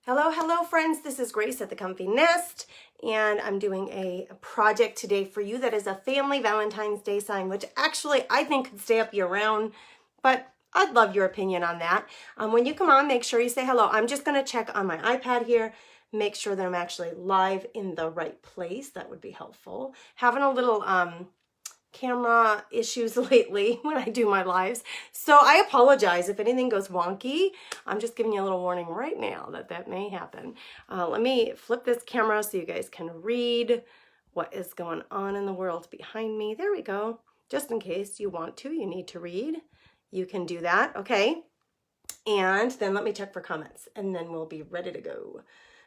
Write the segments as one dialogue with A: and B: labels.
A: Hello, hello friends, this is Grace at the Comfy Nest, and I'm doing a project today for you that is a family Valentine's Day sign, which actually I think could stay up year round, but I'd love your opinion on that. When you come on, make sure you say hello. I'm just gonna check on my iPad here, make sure that I'm actually live in the right place. That would be helpful. Having a little camera issues lately when I do my lives. So I apologize if anything goes wonky. I'm just giving you a little warning right now that that may happen. Let me flip this camera so you guys can read what is going on in the world behind me. There we go. Just in case you want to, you need to read, you can do that, okay? And then let me check for comments and then we'll be ready to go.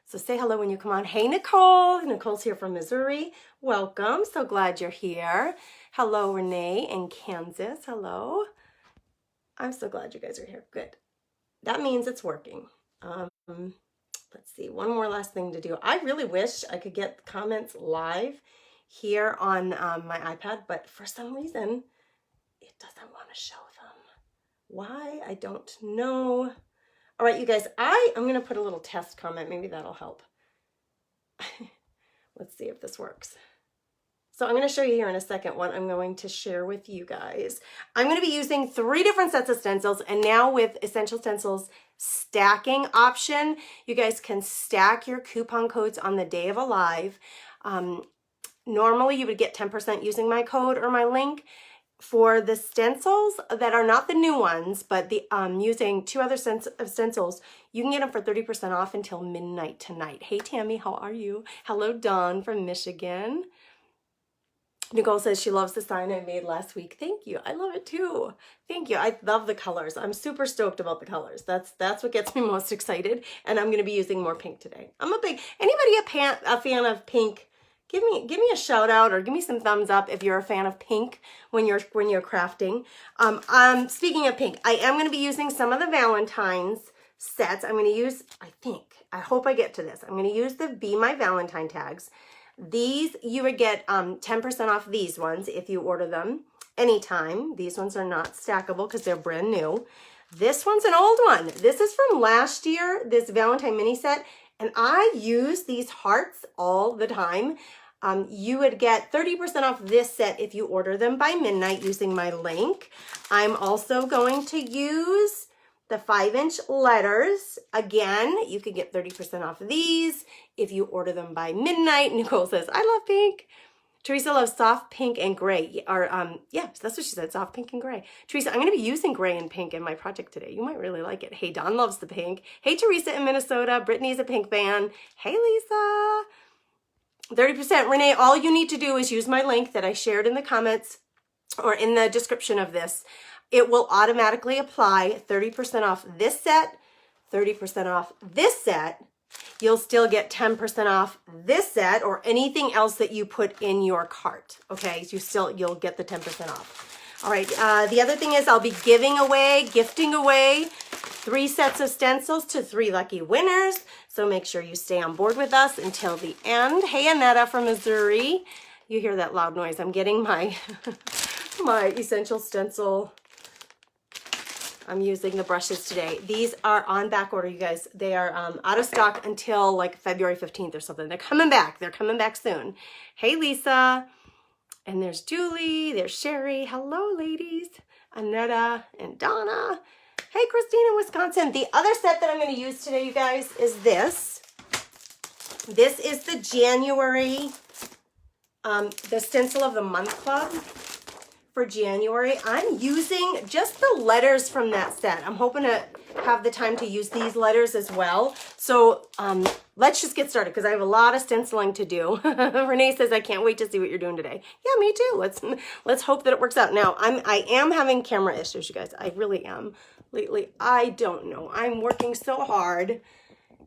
A: So say hello when you come on. Hey, Nicole. Nicole's here from Missouri. Welcome. So glad you're here. Hello, Renee in Kansas. Hello. I'm so glad you guys are here. Good. That means it's working. Let's see. One more last thing to do. I really wish I could get comments live here on my iPad, but for some reason, it doesn't want to show them. Why? I don't know. All right, you guys, I'm going to put a little test comment. Maybe that'll help. Let's see if this works. So I'm going to show you here in a second what I'm going to share with you guys. I'm going to be using 3 different sets of stencils, and now with Essential Stencils stacking option, you guys can stack your coupon codes on the day of a live. Normally, you would get 10% using my code or my link. For the stencils that are not the new ones, but the using 2 other sets of stencils, you can get them for 30% off until midnight tonight. Hey, Tammy, how are you? Hello, Dawn from Michigan. Nicole says she loves the sign I made last week. Thank you. I love it too. Thank you. I love the colors. I'm super stoked about the colors. That's what gets me most excited, and I'm going to be using more pink today. I'm anybody a fan of pink? Give me a shout out or give me some thumbs up if you're a fan of pink when you're crafting. Speaking of pink, I am going to be using some of the Valentine's sets. I'm going to use, I hope I get to this. I'm going to use the Be My Valentine tags. These, you would get 10% off these ones if you order them anytime. These ones are not stackable because they're brand new. This one's an old one. This is from last year, this Valentine mini set. And I use these hearts all the time. You would get 30% off this set if you order them by midnight using my link. I'm also going to use the 5-inch letters. Again, you could get 30% off these if you order them by midnight. Nicole says, I love pink. Teresa loves soft pink and gray. Or, yeah, that's what she said, soft pink and gray. Teresa, I'm going to be using gray and pink in my project today. You might really like it. Hey, Dawn loves the pink. Hey, Teresa in Minnesota. Brittany's a pink fan. Hey, Lisa. 30%. Renee, all you need to do is use my link that I shared in the comments or in the description of this. It will automatically apply 30% off this set, 30% off this set. You'll still get 10% off this set or anything else that you put in your cart. Okay, so you'll get the 10% off. All right, the other thing is I'll be gifting away 3 sets of stencils to 3 lucky winners. So make sure you stay on board with us until the end. Hey, Annetta from Missouri. You hear that loud noise. I'm getting my, my Essential Stencil. I'm using the brushes today. These are on back order, you guys. They are out of stock until like February 15th or something. They're coming back. They're coming back soon. Hey, Lisa. And there's Julie. There's Sherry. Hello, ladies. Annetta and Donna. Hey, Christine in Wisconsin. The other set that I'm going to use today, you guys, is this. This is the January, the Stencil of the Month Club for January. I'm using just the letters from that set. I'm hoping to have the time to use these letters as well. So let's just get started because I have a lot of stenciling to do. Renee says, I can't wait to see what you're doing today. Yeah, me too. Let's hope that it works out. Now, I am having camera issues, you guys. I really am. Lately, I don't know. I'm working so hard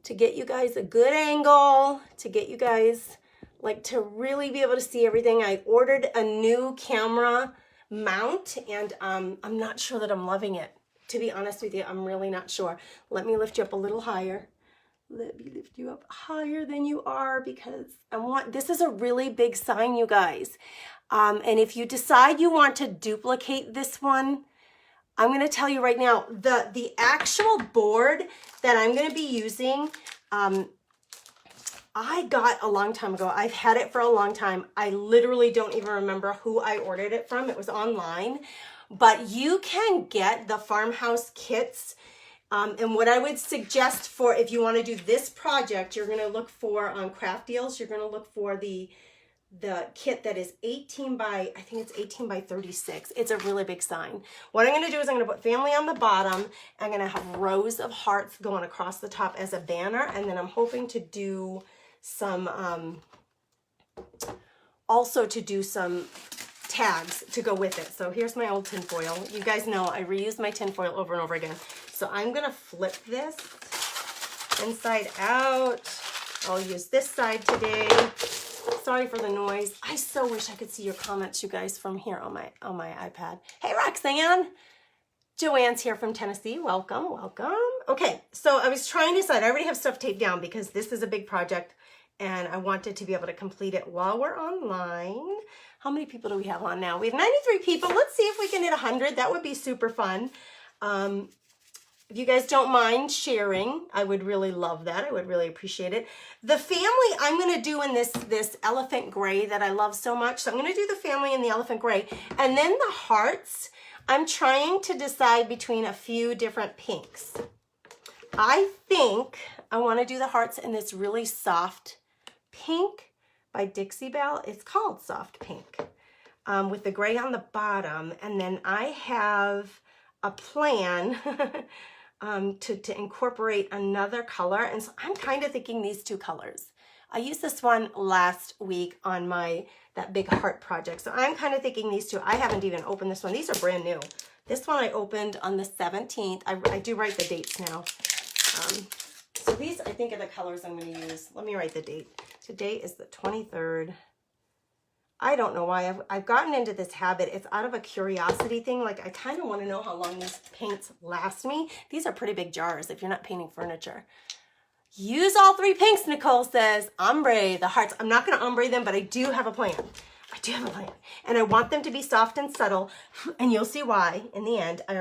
A: to get you guys a good angle, to get you guys like to really be able to see everything. I ordered a new camera mount and I'm not sure that I'm loving it. To be honest with you, I'm really not sure. Let me lift you up a little higher. Let me lift you up higher than you are because this is a really big sign, you guys. And if you decide you want to duplicate this one, I'm going to tell you right now, the actual board that I'm going to be using, I got a long time ago. I've had it for a long time. I literally don't even remember who I ordered it from. It was online. But you can get the Farmhouse kits. And what I would suggest for if you want to do this project, you're going to look for on craft deals, you're going to look for the kit that is 18 by, I think it's 18 by 36. It's a really big sign. What I'm going to do is I'm going to put family on the bottom. I'm going to have rows of hearts going across the top as a banner. And then I'm hoping to do some, also to do some tags to go with it. So here's my old tin foil. You guys know I reuse my tin foil over and over again. So I'm going to flip this inside out. I'll use this side today. Sorry for the noise. I so wish I could see your comments, you guys, from here on my iPad. Hey, Roxanne. Joanne's here from Tennessee. Welcome, welcome. Okay, so I was trying to decide. I already have stuff taped down because this is a big project and I wanted to be able to complete it while we're online. How many people do we have on now? We have 93 people. Let's see if we can hit 100. That would be super fun. If you guys don't mind sharing, I would really love that. I would really appreciate it. The family I'm going to do in this elephant gray that I love so much. So I'm going to do the family in the elephant gray. And then the hearts, I'm trying to decide between a few different pinks. I think I want to do the hearts in this really soft pink by Dixie Belle. It's called Soft Pink with the gray on the bottom. And then I have a plan to incorporate another color. And so I'm kind of thinking these two colors. I used this one last week on that big heart project. So I'm kind of thinking these two. I haven't even opened this one. These are brand new. This one I opened on the 17th. I do write the dates now. So these I think are the colors I'm going to use. Let me write the date. Today is the 23rd. I don't know why I've gotten into this habit. It's out of a curiosity thing. Like I kind of want to know how long these paints last me. These are pretty big jars if you're not painting furniture. Use all three pinks, Nicole says. Ombre, the hearts. I'm not going to ombre them, but I do have a plan. I do have a plan. And I want them to be soft and subtle. And you'll see why in the end. I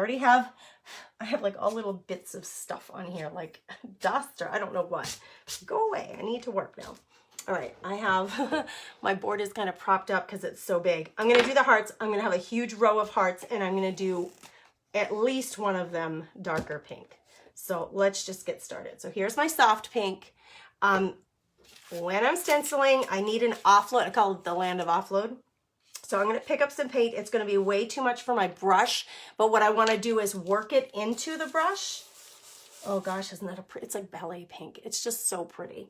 A: have like all little bits of stuff on here, like dust or I don't know what. Go away. I need to work now. All right, I have, my board is kind of propped up because it's so big. I'm going to do the hearts. I'm going to have a huge row of hearts and I'm going to do at least one of them darker pink. So let's just get started. So here's my soft pink. When I'm stenciling, I need an offload. I call it the land of offload. So I'm going to pick up some paint. It's going to be way too much for my brush, but what I want to do is work it into the brush. Oh gosh, isn't that a pretty, it's like ballet pink. It's just so pretty.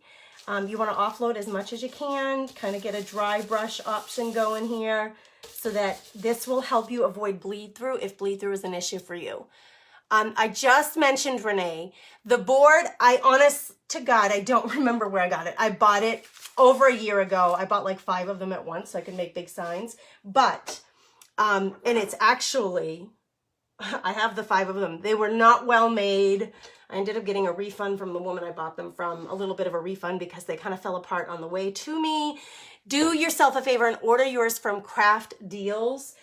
A: You want to offload as much as you can, kind of get a dry brush option going here so that this will help you avoid bleed through if bleed through is an issue for you. I just mentioned Renee. The board, honest to God, I don't remember where I got it. I bought it over a year ago. I bought like 5 of them at once so I could make big signs. But, and it's actually, I have the 5 of them. They were not well made. I ended up getting a refund from the woman I bought them from, a little bit of a refund because they kind of fell apart on the way to me. Do yourself a favor and order yours from Craft Deals.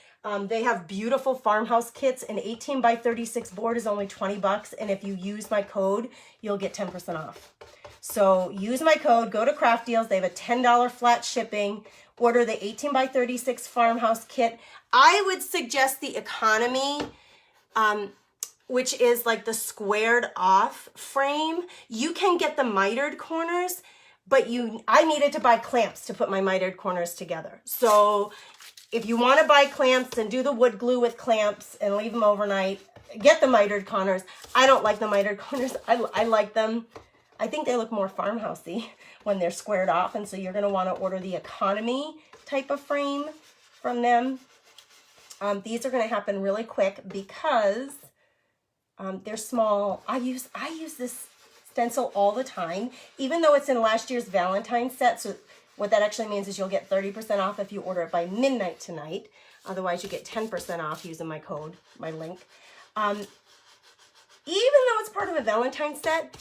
A: They have beautiful Farmhouse kits. An 18 by 36 board is only 20 bucks. And if you use my code, you'll get 10% off. So use my code, go to Craft Deals. They have a $10 flat shipping. Order the 18 by 36 Farmhouse kit. I would suggest the economy, which is like the squared off frame. You can get the mitered corners, but I needed to buy clamps to put my mitered corners together. So if you want to buy clamps and do the wood glue with clamps and leave them overnight, get the mitered corners. I don't like the mitered corners. I like them. I think they look more farmhousey when they're squared off. And so you're going to want to order the economy type of frame from them. These are going to happen really quick because they're small. I use this stencil all the time, even though it's in last year's Valentine set. So what that actually means is you'll get 30% off if you order it by midnight tonight. Otherwise, you get 10% off using my code, my link. Even though it's part of a Valentine set,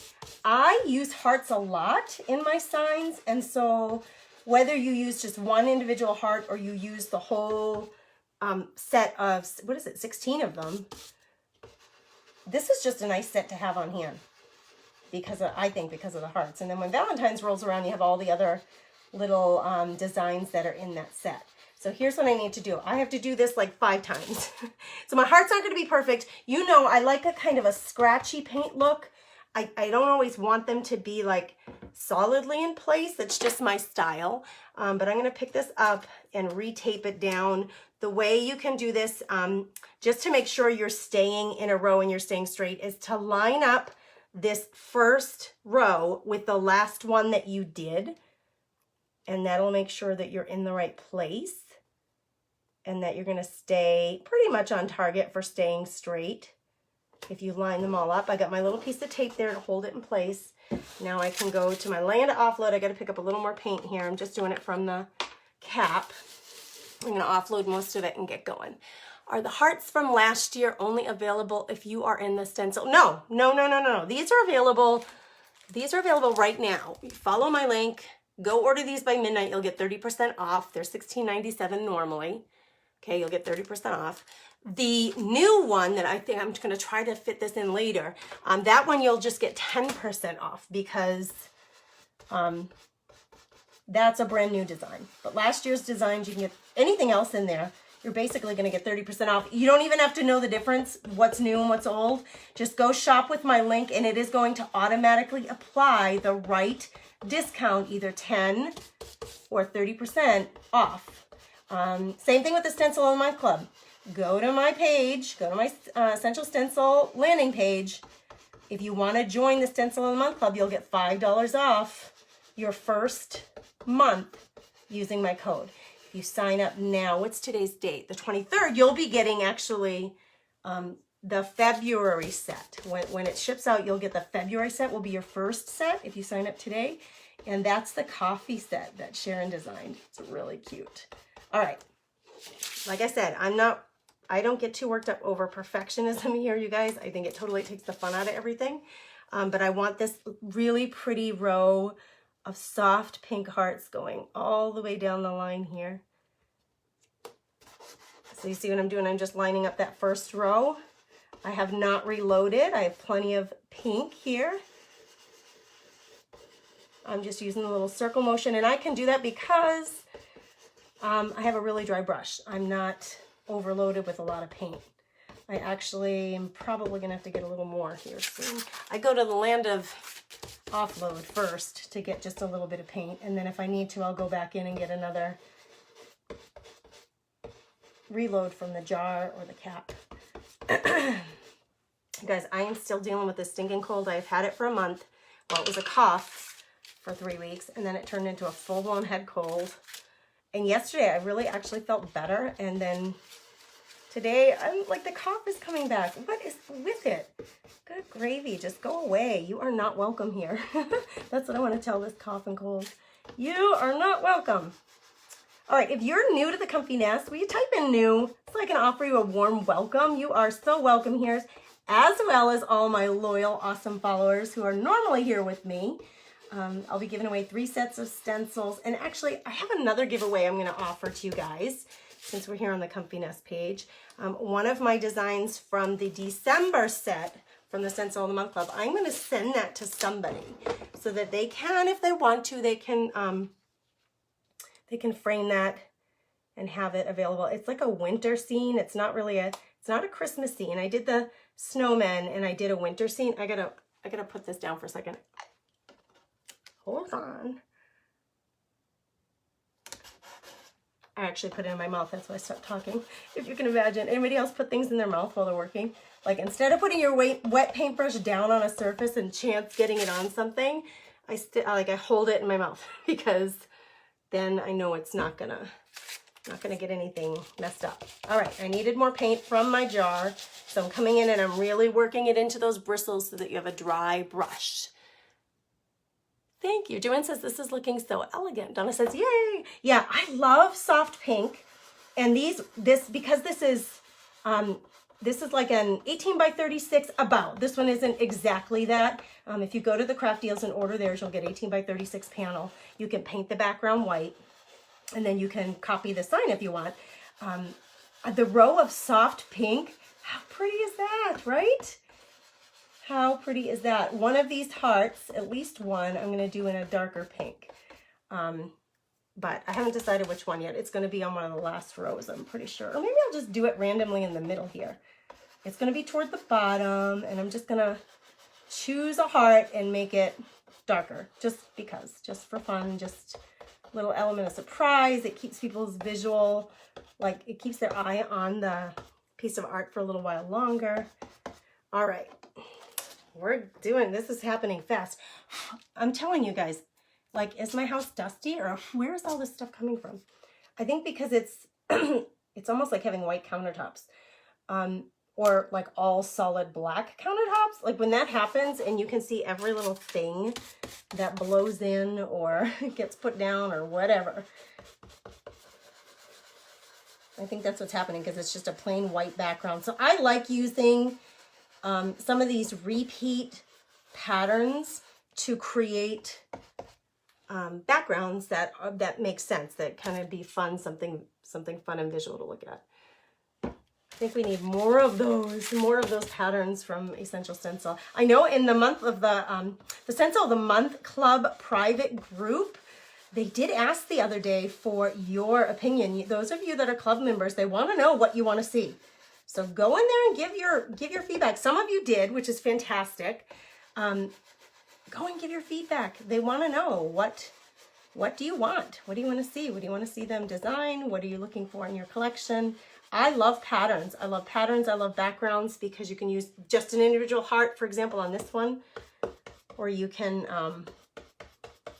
A: I use hearts a lot in my signs. And so whether you use just one individual heart or you use the whole set of, 16 of them, this is just a nice set to have on hand. because of, I think because of the hearts. And then when Valentine's rolls around, you have all the other little designs that are in that set. So here's what I need to do. I have to do this like 5 times. So my heart's not going to be perfect. You know, I like a kind of a scratchy paint look. I don't always want them to be like solidly in place. That's just my style. But I'm going to pick this up and retape it down. The way you can do this, just to make sure you're staying in a row and you're staying straight, is to line up this first row with the last one that you did. And that'll make sure that you're in the right place and that you're going to stay pretty much on target for staying straight. If you line them all up, I got my little piece of tape there to hold it in place. Now I can go to my land to offload. I got to pick up a little more paint here. I'm just doing it from the cap. I'm going to offload most of it and get going. Are the hearts from last year only available if you are in the stencil? No. These are available. These are available right now. Follow my link. Go order these by midnight. You'll get 30% off. They're $16.97 normally. Okay, you'll get 30% off. The new one that I think I'm going to try to fit this in later, that one you'll just get 10% off because that's a brand new design. But last year's designs, you can get anything else in there. You're basically going to get 30% off. You don't even have to know the difference, what's new and what's old. Just go shop with my link and it is going to automatically apply the right discount, either 10 or 30% off. Same thing with the Stencil on My Club. Go to my page, go to my Essential Stencil landing page. If you want to join the Stencil on the Month Club, you'll get $5 off your first month using my code. If you sign up now, what's today's date? The 23rd, you'll be getting actually the February set. When it ships out, you'll get the February set will be your first set if you sign up today. And that's the coffee set that Sharon designed. It's really cute. All right. Like I said, I don't get too worked up over perfectionism here, you guys. I think it totally takes the fun out of everything. But I want this really pretty row of soft pink hearts going all the way down the line here. So you see what I'm doing? I'm just lining up that first row. I have not reloaded. I have plenty of pink here. I'm just using a little circle motion, and I can do that because I have a really dry brush. I'm not overloaded with a lot of paint. I actually am probably gonna have to get a little more here soon. I go to the land of offload first to get just a little bit of paint, and then if I need to, I'll go back in and get another reload from the jar or the cap. Guys, I am still dealing with this stinking cold. I've had it for a month. Well, it was a cough for 3 weeks, and then it turned into a full-blown head cold. And yesterday, I really actually felt better, and then today, I'm like, the cough is coming back. What is with it? Good gravy, just go away. You are not welcome here. That's what I want to tell this cough and cold. You are not welcome. All right, if you're new to the Comfy Nest, will you type in new so I can offer you a warm welcome? You are so welcome here, as well as all my loyal, awesome followers who are normally here with me. I'll be giving away 3 sets of stencils. And actually, I have another giveaway I'm going to offer to you guys since we're here on the Comfy Nest page. One of my designs from the December set from the Stencil of the Month Club, I'm going to send that to somebody so that they can, if they want to, they can frame that and have it available. It's like a winter scene. It's not really it's not a Christmas scene. I did the snowmen and I did a winter scene. I gotta put this down for a second. Hold on. I actually put it in my mouth. That's why I stopped talking. If you can imagine, anybody else put things in their mouth while they're working? Like, instead of putting your wet paintbrush down on a surface and chance getting it on something, I hold it in my mouth because then I know it's not gonna get anything messed up. All right, I needed more paint from my jar, so I'm coming in and I'm really working it into those bristles so that you have a dry brush. Thank you. Joanne says, this is looking so elegant. Donna says, yay. Yeah, I love soft pink. And because this is like an 18 by 36 about. This one isn't exactly that. If you go to the craft deals and order theirs, you'll get 18 by 36 panel. You can paint the background white, and then you can copy the sign if you want. The row of soft pink, how pretty is that, right? How pretty is that? One of these hearts, at least one, I'm going to do in a darker pink. But I haven't decided which one yet. It's going to be on one of the last rows, I'm pretty sure. Or maybe I'll just do it randomly in the middle here. It's going to be toward the bottom, and I'm just going to choose a heart and make it darker, just because, just for fun, just a little element of surprise. It keeps people's visual, like it keeps their eye on the piece of art for a little while longer. All right, we're doing, this is happening fast. I'm telling you guys, like, is my house dusty, or where is all this stuff coming from? I think because it's it's almost like having white countertops, or like all solid black countertops. Like when that happens and you can see every little thing that blows in or gets put down or whatever. I think that's what's happening because it's just a plain white background. So I like using some of these repeat patterns to create backgrounds that make sense, that kind of be fun, something fun and visual to look at. I think we need more of those patterns from Essential Stencil. I know in the month of the Stencil of the Month Club private group, they did ask the other day for your opinion. Those of you that are club members, they want to know what you want to see. So go in there and give your feedback. Some of you did, which is fantastic. Go and give your feedback. They want to know what do you want? What do you want to see? What do you want to see them design? What are you looking for in your collection? I love patterns. I love patterns. I love backgrounds because you can use just an individual heart, for example, on this one, or you can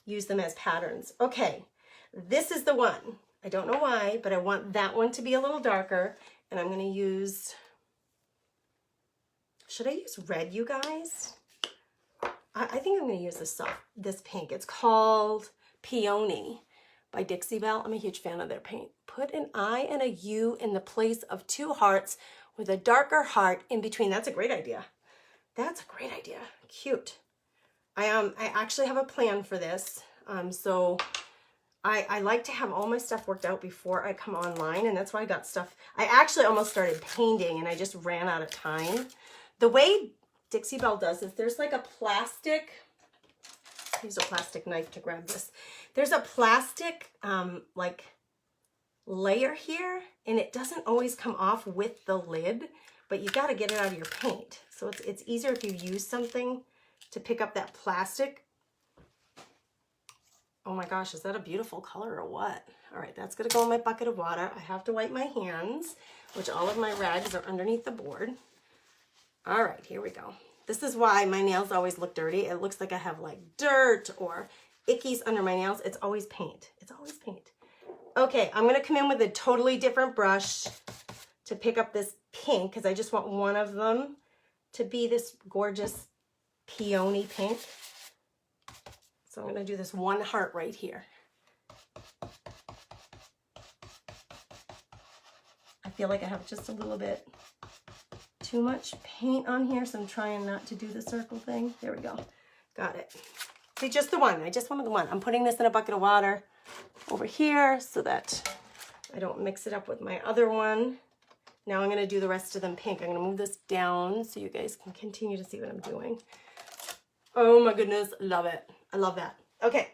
A: use them as patterns. Okay, this is the one. I don't know why, but I want that one to be a little darker, and I'm going to use, should I use red, you guys? I think I'm going to use this pink. It's called Peony by Dixie Belle. I'm a huge fan of their paint. Put an I and a U in the place of two hearts with a darker heart in between. That's a great idea. That's a great idea. Cute. I actually have a plan for this. So I like to have all my stuff worked out before I come online, and that's why I got stuff. I actually almost started painting and I just ran out of time. The way Dixie Belle does is there's like a plastic, use a plastic knife to grab this. There's a plastic like layer here, and it doesn't always come off with the lid, but you got to get it out of your paint. So it's easier if you use something to pick up that plastic. Oh my gosh, is that a beautiful color or what? All right, that's gonna go in my bucket of water. I have to wipe my hands, which all of my rags are underneath the board. All right, here we go. This is why my nails always look dirty. It looks like I have like dirt or ickies under my nails. It's always paint. It's always paint. Okay, I'm gonna come in with a totally different brush to pick up this pink because I just want one of them to be this gorgeous peony pink. So I'm gonna do this one heart right here. I feel like I have just a little bit too much paint on here, so I'm trying not to do the circle thing. There we go. Got it. See, just the one. I just wanted the one. I'm putting this in a bucket of water over here so that I don't mix it up with my other one. Now I'm going to do the rest of them pink. I'm going to move this down so you guys can continue to see what I'm doing. Oh my goodness. Love it. I love that. Okay.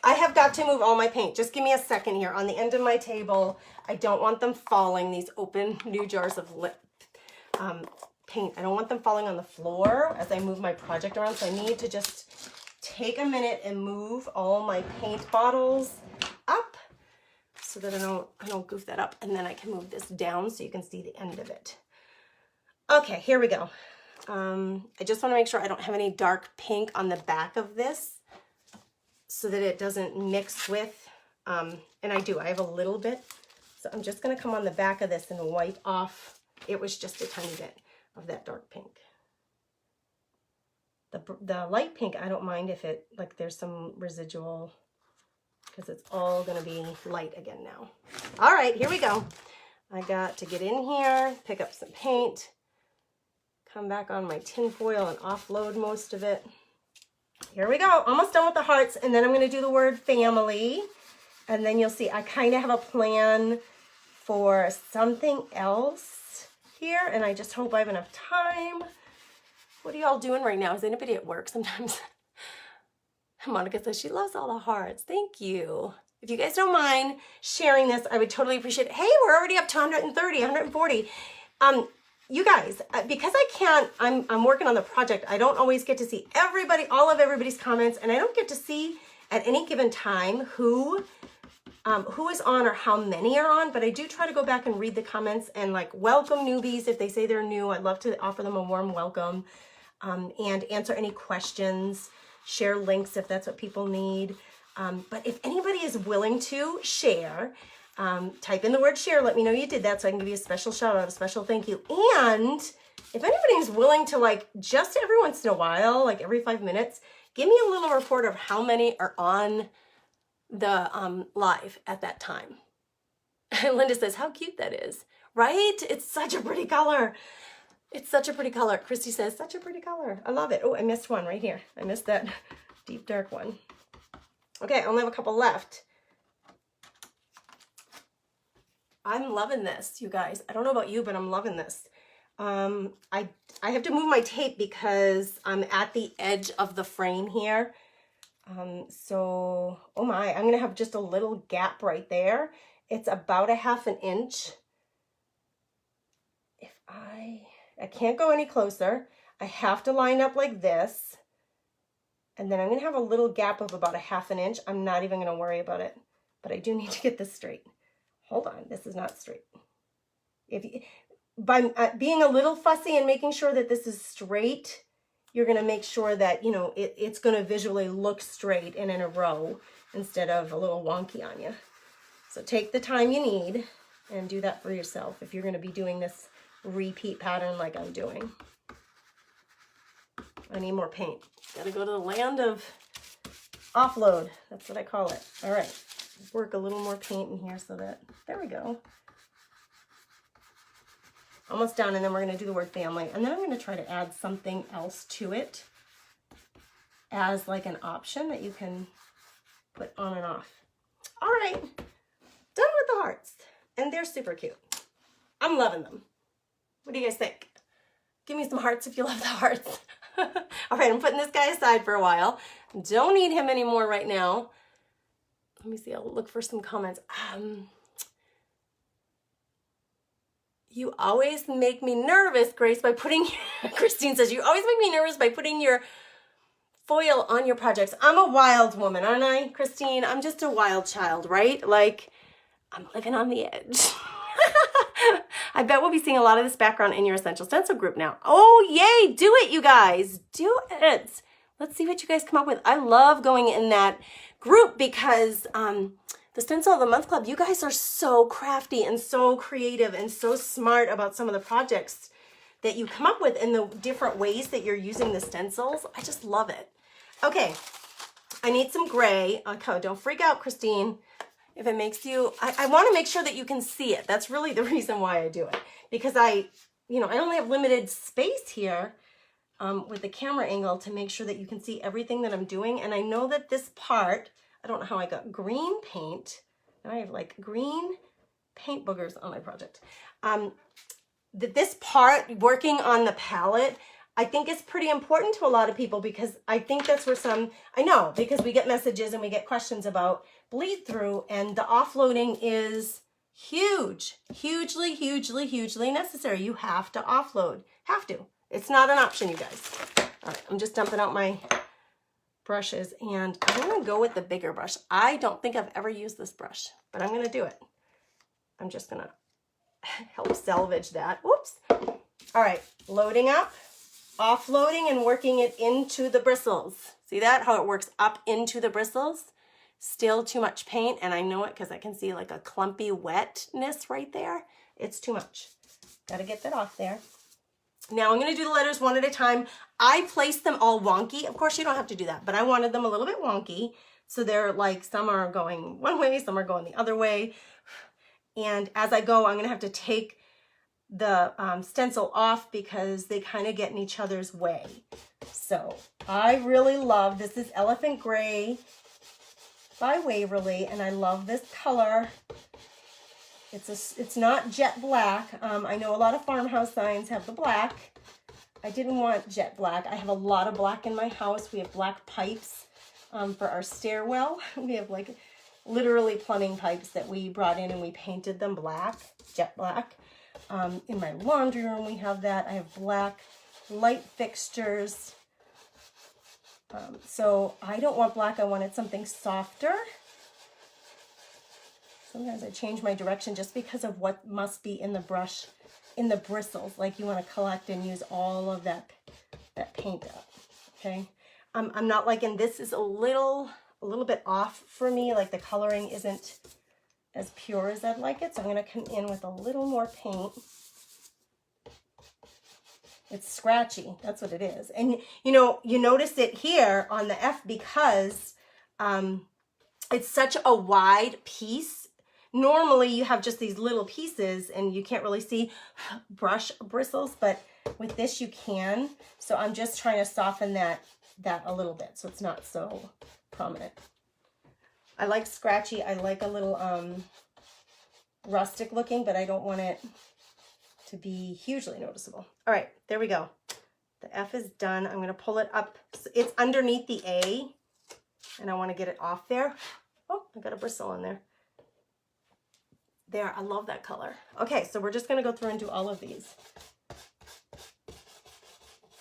A: I have got to move all my paint. Just give me a second here. On the end of my table, I don't want them falling, these open new jars of paint. I don't want them falling on the floor as I move my project around, so I need to just take a minute and move all my paint bottles up so that I don't goof that up, and then I can move this down so you can see the end of it. Okay, here we go. I just want to make sure I don't have any dark pink on the back of this so that it doesn't mix with, and I do. I have a little bit, so I'm just going to come on the back of this and wipe off. It was just a tiny bit of that dark pink. The light pink, I don't mind if it, like there's some residual, because it's all going to be light again now. All right, here we go. I got to get in here, pick up some paint, come back on my tin foil and offload most of it. Here we go, almost done with the hearts, and then I'm going to do the word family, and then you'll see I kind of have a plan for something else here, and I just hope I have enough time. What are y'all doing right now? Is anybody at work sometimes? Monica says she loves all the hearts. Thank you. If you guys don't mind sharing this, I would totally appreciate it. Hey, we're already up to 130, 140. You guys, because I can't, I'm working on the project. I don't always get to see all of everybody's comments, and I don't get to see at any given time who is on or how many are on, but I do try to go back and read the comments and like welcome newbies if they say they're new. I'd love to offer them a warm welcome and answer any questions, share links if that's what people need. But if anybody is willing to share, type in the word share, let me know you did that so I can give you a special shout out, a special thank you. And if anybody is willing to like just every once in a while, like every 5 minutes, give me a little report of how many are on the live at that time. Linda says, how cute that is, right? It's such a pretty color. It's such a pretty color. Christy says, such a pretty color. I love it. Oh, I missed one right here. I missed that deep dark one. Okay, I only have a couple left. I'm loving this, you guys. I don't know about you, but I'm loving this. I have to move my tape because I'm at the edge of the frame here. So, oh my, I'm gonna have just a little gap right there. It's about 1/2 inch. If I can't go any closer. I have to line up like this. And then I'm gonna have a little gap of about 1/2 inch. I'm not even gonna worry about it, but I do need to get this straight. Hold on, this is not straight. By being a little fussy and making sure that this is straight, you're gonna make sure that, you know, it's gonna visually look straight and in a row instead of a little wonky on you. So take the time you need and do that for yourself if you're gonna be doing this repeat pattern like I'm doing. I need more paint. Gotta go to the land of offload. That's what I call it. All right, work a little more paint in here so that, there we go. Almost done, and then we're gonna do the word family. And then I'm gonna try to add something else to it as like an option that you can put on and off. All right, done with the hearts. And they're super cute. I'm loving them. What do you guys think? Give me some hearts if you love the hearts. All right, I'm putting this guy aside for a while. Don't need him anymore right now. Let me see, I'll look for some comments. You always make me nervous, Grace, by putting, Christine says, you always make me nervous by putting your foil on your projects. I'm a wild woman, aren't I, Christine? I'm just a wild child, right? Like, I'm living on the edge. I bet we'll be seeing a lot of this background in your Essential Stencil group now. Oh, yay, do it, you guys. Do it. Let's see what you guys come up with. I love going in that group because the Stencil of the Month Club, you guys are so crafty and so creative and so smart about some of the projects that you come up with and the different ways that you're using the stencils. I just love it. Okay, I need some gray. Okay, don't freak out, Christine. If it makes you, I want to make sure that you can see it. That's really the reason why I do it. Because I only have limited space here with the camera angle to make sure that you can see everything that I'm doing. And I know that this part, I don't know how I got green paint. Now I have like green paint boogers on my project. That this part, working on the palette, I think is pretty important to a lot of people because I think that's where I know, because we get messages and we get questions about bleed through, and the offloading is huge, hugely, hugely, hugely necessary. You have to offload, have to. It's not an option, you guys. All right, I'm just dumping out my brushes and I'm gonna go with the bigger brush. I don't think I've ever used this brush, but I'm gonna do it. I'm just gonna help salvage that. Whoops. All right, loading up, offloading and working it into the bristles. See that, how it works up into the bristles? Still too much paint, and I know it because I can see like a clumpy wetness right there. It's too much. Got to get that off there. Now I'm going to do the letters one at a time. I placed them all wonky. Of course, you don't have to do that, but I wanted them a little bit wonky. So they're like, some are going one way, some are going the other way. And as I go, I'm going to have to take the stencil off because they kind of get in each other's way. So I really love, this is Elephant Gray by Waverly, and I love this color. It's not jet black. I know a lot of Farmhouse signs have the black. I didn't want jet black. I have a lot of black in my house. We have black pipes for our stairwell. We have like literally plumbing pipes that we brought in and we painted them black, jet black. In my laundry room we have that. I have black light fixtures. So I don't want black. I wanted something softer. Sometimes I change my direction just because of what must be in the brush, in the bristles. Like you want to collect and use all of that paint up. Okay. I'm not liking this. Is a little bit off for me. Like the coloring isn't as pure as I'd like it. So I'm going to come in with a little more paint. It's scratchy. That's what it is. And you know, you notice it here on the F because it's such a wide piece. Normally you have just these little pieces and you can't really see brush bristles, but with this you can. So I'm just trying to soften that a little bit so it's not so prominent. I like scratchy. I like a little rustic looking, but I don't want it to be hugely noticeable. All right, there we go. The F is done. I'm going to pull it up. It's underneath the A, and I want to get it off there. Oh, I got a bristle in there. There, I love that color. Okay, so we're just going to go through and do all of these.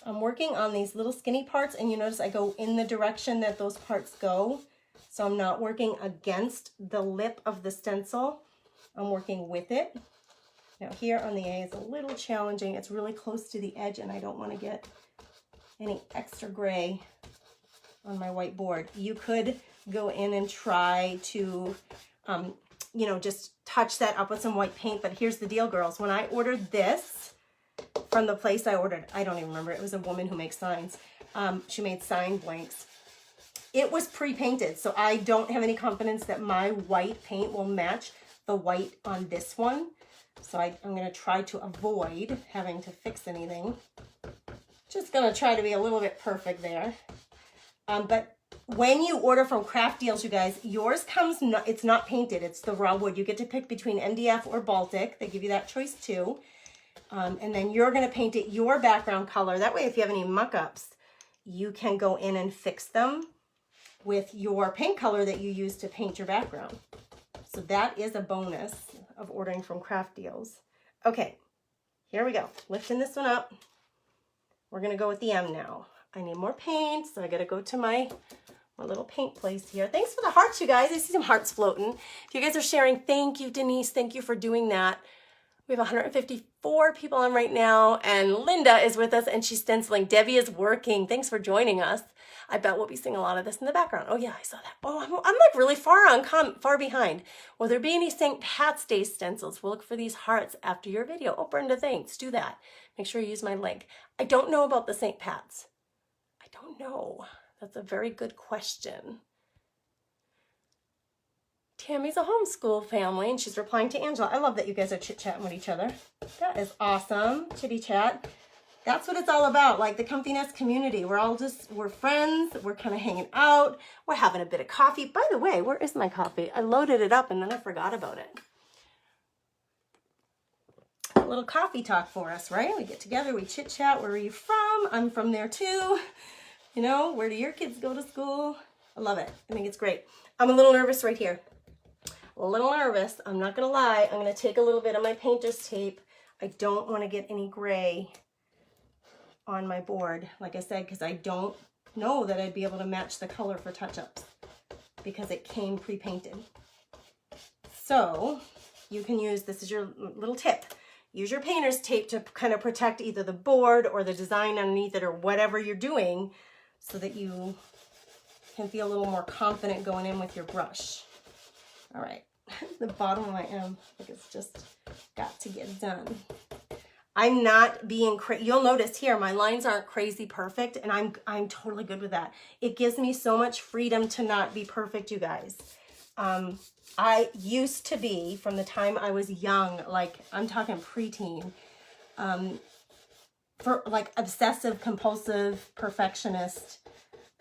A: I'm working on these little skinny parts, and you notice I go in the direction that those parts go. So I'm not working against the lip of the stencil. I'm working with it. Now here on the A is a little challenging. It's really close to the edge and I don't want to get any extra gray on my white board. You could go in and try to, you know, just touch that up with some white paint. But here's the deal, girls. When I ordered this from the place I ordered, I don't even remember. It was a woman who makes signs. She made sign blanks. It was pre-painted, so I don't have any confidence that my white paint will match the white on this one. So I'm going to try to avoid having to fix anything. Just going to try to be a little bit perfect there. But when you order from Craft Deals, you guys, yours comes, it's not painted. It's the raw wood. You get to pick between MDF or Baltic. They give you that choice too. And then you're going to paint it your background color. That way, if you have any muck-ups, you can go in and fix them with your paint color that you use to paint your background. So that is a bonus of ordering from Craft Deals. Okay, here we go. Lifting this one up. We're gonna go with the M now. I need more paint, so I gotta go to my little paint place here. Thanks for the hearts, you guys. I see some hearts floating. If you guys are sharing, thank you, Denise. Thank you for doing that. We have 154 people on right now, and Linda is with us, and she's stenciling. Debbie is working. Thanks for joining us. I bet we'll be seeing a lot of this in the background. Oh, yeah, I saw that. Oh, I'm like really far behind. Will there be any St. Pat's Day stencils? We'll look for these hearts after your video. Oh, Brenda, thanks. Do that. Make sure you use my link. I don't know about the St. Pat's. I don't know. That's a very good question. Tammy's a homeschool family, and she's replying to Angela. I love that you guys are chit-chatting with each other. That is awesome. Chitty chat. That's what it's all about, like the Comfy Nest community. We're friends. We're kind of hanging out. We're having a bit of coffee. By the way, where is my coffee? I loaded it up, and then I forgot about it. A little coffee talk for us, right? We get together. We chit-chat. Where are you from? I'm from there, too. You know, where do your kids go to school? I love it. I think it's great. I'm a little nervous right here. A little nervous. I'm not going to lie. I'm going to take a little bit of my painter's tape. I don't want to get any gray on my board, like I said, because I don't know that I'd be able to match the color for touch-ups because it came pre-painted. So you can use, this is your little tip, use your painter's tape to kind of protect either the board or the design underneath it or whatever you're doing so that you can feel a little more confident going in with your brush. All right, the bottom of my M, like it's just got to get done. I'm not being crazy. You'll notice here, my lines aren't crazy perfect, and I'm totally good with that. It gives me so much freedom to not be perfect, you guys. I used to be, from the time I was young, like I'm talking preteen, for like obsessive, compulsive, perfectionist,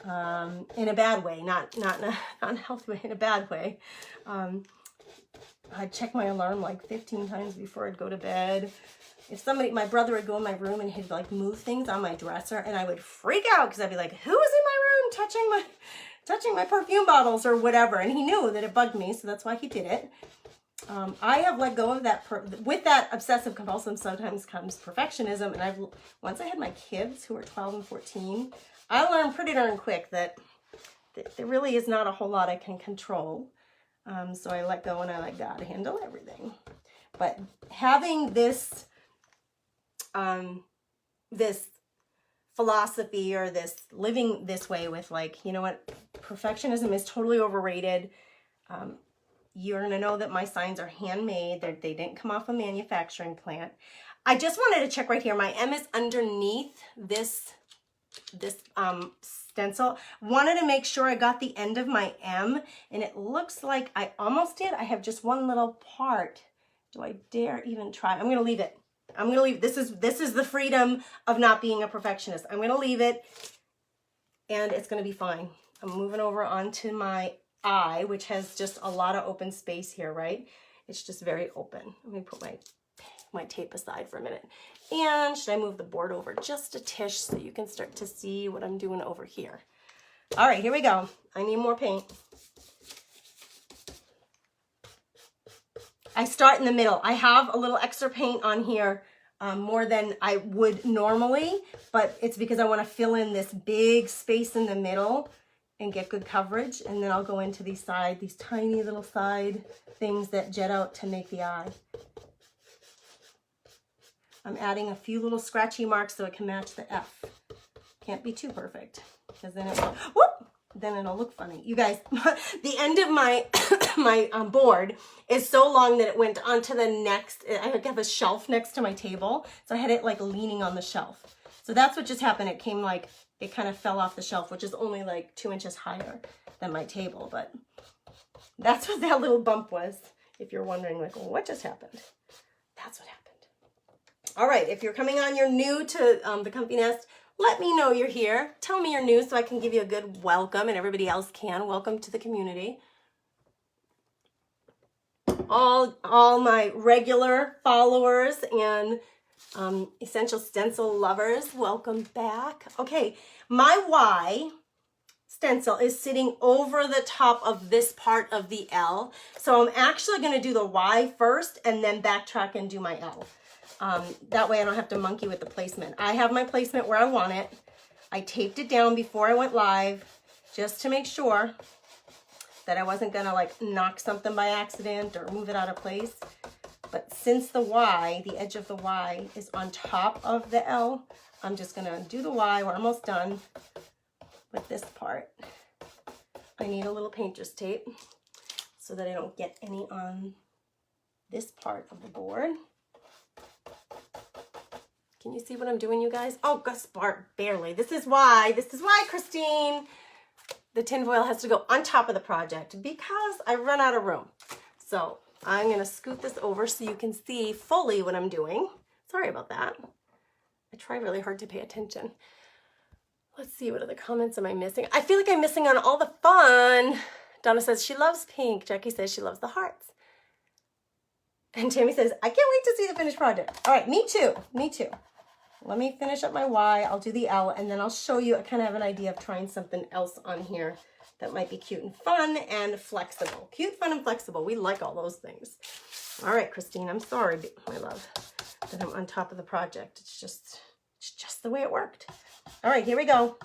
A: in a bad way, not in a unhealthy way, in a bad way. I'd check my alarm like 15 times before I'd go to bed. if somebody, my brother would go in my room and he'd like move things on my dresser, and I would freak out because I'd be like, who is in my room touching my perfume bottles or whatever? And he knew that it bugged me, so that's why he did it. I have let go of that. With that obsessive compulsive sometimes comes perfectionism, and once I had my kids who are 12 and 14, I learned pretty darn quick that there really is not a whole lot I can control. So I let go and I let God handle everything. But having this this philosophy, or this living this way with like, you know what, perfectionism is totally overrated. You're going to know that my signs are handmade. They didn't come off a manufacturing plant. I just wanted to check right here. My M is underneath this stencil. Wanted to make sure I got the end of my M, and it looks like I almost did. I have just one little part. Do I dare even try? I'm going to leave it. I'm going to leave. This is the freedom of not being a perfectionist. I'm going to leave it, and it's going to be fine. I'm moving over onto my eye, which has just a lot of open space here, right? It's just very open. Let me put my tape aside for a minute. And should I move the board over just a tish so you can start to see what I'm doing over here? All right, here we go. I need more paint. I start in the middle. I have a little extra paint on here, more than I would normally, but it's because I want to fill in this big space in the middle and get good coverage, and then I'll go into these tiny little side things that jet out to make the eye. I'm adding a few little scratchy marks so it can match the F. Can't be too perfect, because then it'll look funny. You guys, the end of my board is so long that it went onto the next, I have a shelf next to my table, so I had it like leaning on the shelf. So that's what just happened. It came like, it kind of fell off the shelf, which is only like 2 inches higher than my table, but that's what that little bump was. If you're wondering like, well, what just happened? That's what happened. All right, if you're coming on, you're new to the Comfy Nest, let me know you're here. Tell me you're new so I can give you a good welcome, and everybody else can. Welcome to the community. All my regular followers and Essential Stencil lovers, welcome back. Okay, my Y stencil is sitting over the top of this part of the L. So I'm actually going to do the Y first and then backtrack and do my L. That way I don't have to monkey with the placement. I have my placement where I want it. I taped it down before I went live just to make sure that I wasn't going to like knock something by accident or move it out of place. But since the Y, the edge of the Y is on top of the L, I'm just going to do the Y. We're almost done with this part. I need a little painter's tape so that I don't get any on this part of the board. Can you see what I'm doing, you guys? Oh, barely. This is why, Christine, the tinfoil has to go on top of the project, because I run out of room. So I'm going to scoot this over so you can see fully what I'm doing. Sorry about that. I try really hard to pay attention. Let's see, what other comments am I missing? I feel like I'm missing on all the fun. Donna says she loves pink. Jackie says she loves the hearts. And Tammy says, I can't wait to see the finished project. All right, me too. Me too. Let me finish up my Y. I'll do the L, and then I'll show you. I kind of have an idea of trying something else on here that might be cute and fun and flexible. Cute, fun, and flexible. We like all those things. All right, Christine, I'm sorry, my love, that I'm on top of the project. It's just the way it worked. All right, here we go.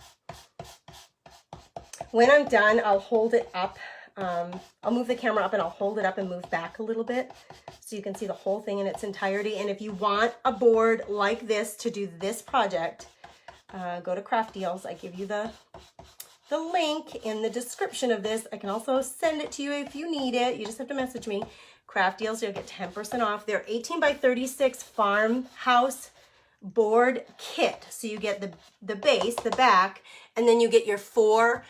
A: When I'm done, I'll hold it up. I'll move the camera up and I'll hold it up and move back a little bit so you can see the whole thing in its entirety. And if you want a board like this to do this project, go to Craft Deals. I give you the link in the description of this. I can also send it to you if you need it. You just have to message me. Craft Deals, you'll get 10% off. They're 18 by 36 Farmhouse board kit. So you get the base, the back, and then you get your 4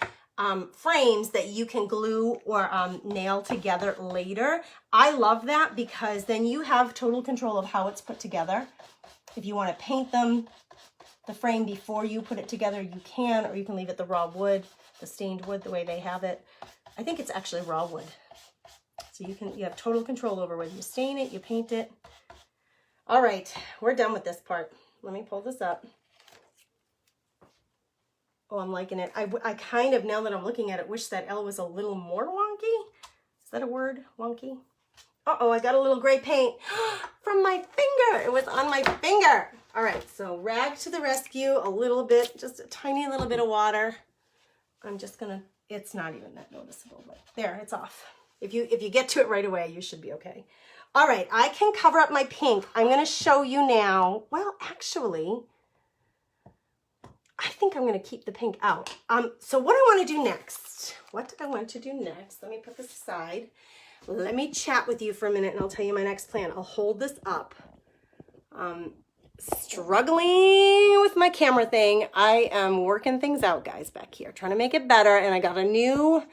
A: frames that you can glue or nail together later. I love that because then you have total control of how it's put together. If you want to paint the frame before you put it together, you can, or you can leave it the raw wood, the stained wood, the way they have it. I think it's actually raw wood. So you have total control over whether you stain it, you paint it. All right, we're done with this part. Let me pull this up. Oh, I'm liking it. I kind of, now that I'm looking at it, wish that L was a little more wonky. Is that a word? Wonky? Uh-oh, I got a little gray paint from my finger. It was on my finger. All right, so rag to the rescue, a little bit, just a tiny little bit of water. I'm just gonna, it's not even that noticeable, but there, it's off. If you get to it right away, you should be okay. All right, I can cover up my pink. I'm gonna show you now. Well, actually, I think I'm gonna keep the pink out. So what I wanna do next, what I want to do next, let me put this aside. Let me chat with you for a minute and I'll tell you my next plan. I'll hold this up. Struggling with my camera thing. I am working things out, guys, back here, trying to make it better. And I got a new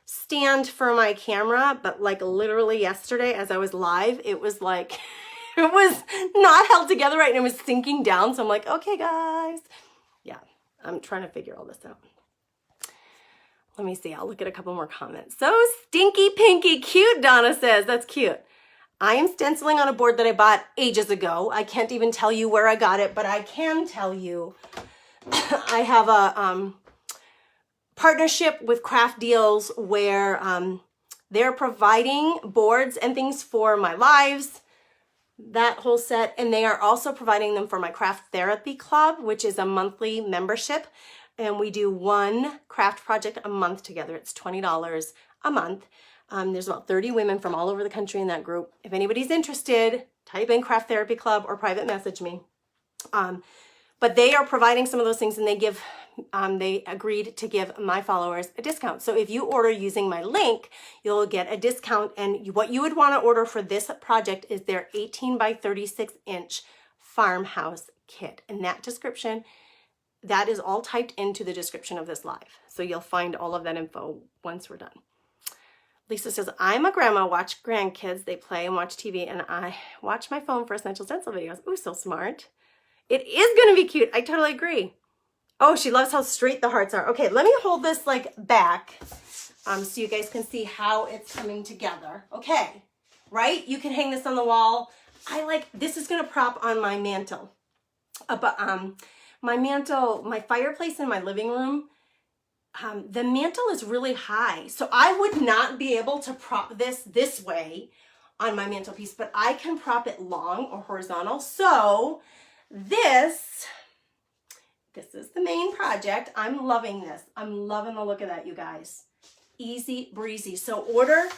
A: stand for my camera, but like literally yesterday as I was live, it was like, it was not held together right and it was sinking down. So I'm like, okay, guys. Yeah, I'm trying to figure all this out. Let me see. I'll look at a couple more comments. So stinky pinky cute, Donna says. That's cute. I am stenciling on a board that I bought ages ago. I can't even tell you where I got it, but I can tell you I have a partnership with Craft Deals where they're providing boards and things for my lives, that whole set, and they are also providing them for my craft therapy club, which is a monthly membership. And we do one craft project a month together. It's $20 a month. There's about 30 women from all over the country in that group. If anybody's interested, type in Craft Therapy Club or private message me. But they are providing some of those things and they agreed to give my followers a discount. So if you order using my link, you'll get a discount. And what you would want to order for this project is their 18 by 36 inch Farmhouse kit. And that description, that is all typed into the description of this live. So you'll find all of that info once we're done. Lisa says, I'm a grandma, watch grandkids, they play and watch TV, and I watch my phone for Essential Stencil videos. Ooh, so smart. It is going to be cute. I totally agree. Oh, she loves how straight the hearts are. Okay, let me hold this like back so you guys can see how it's coming together. Okay, right? You can hang this on the wall. This is going to prop on my mantle. My mantle, my fireplace in my living room, the mantle is really high. So I would not be able to prop this way on my mantelpiece, but I can prop it long or horizontal. So this is the main project. I'm loving this. I'm loving the look of that, you guys. Easy breezy. So order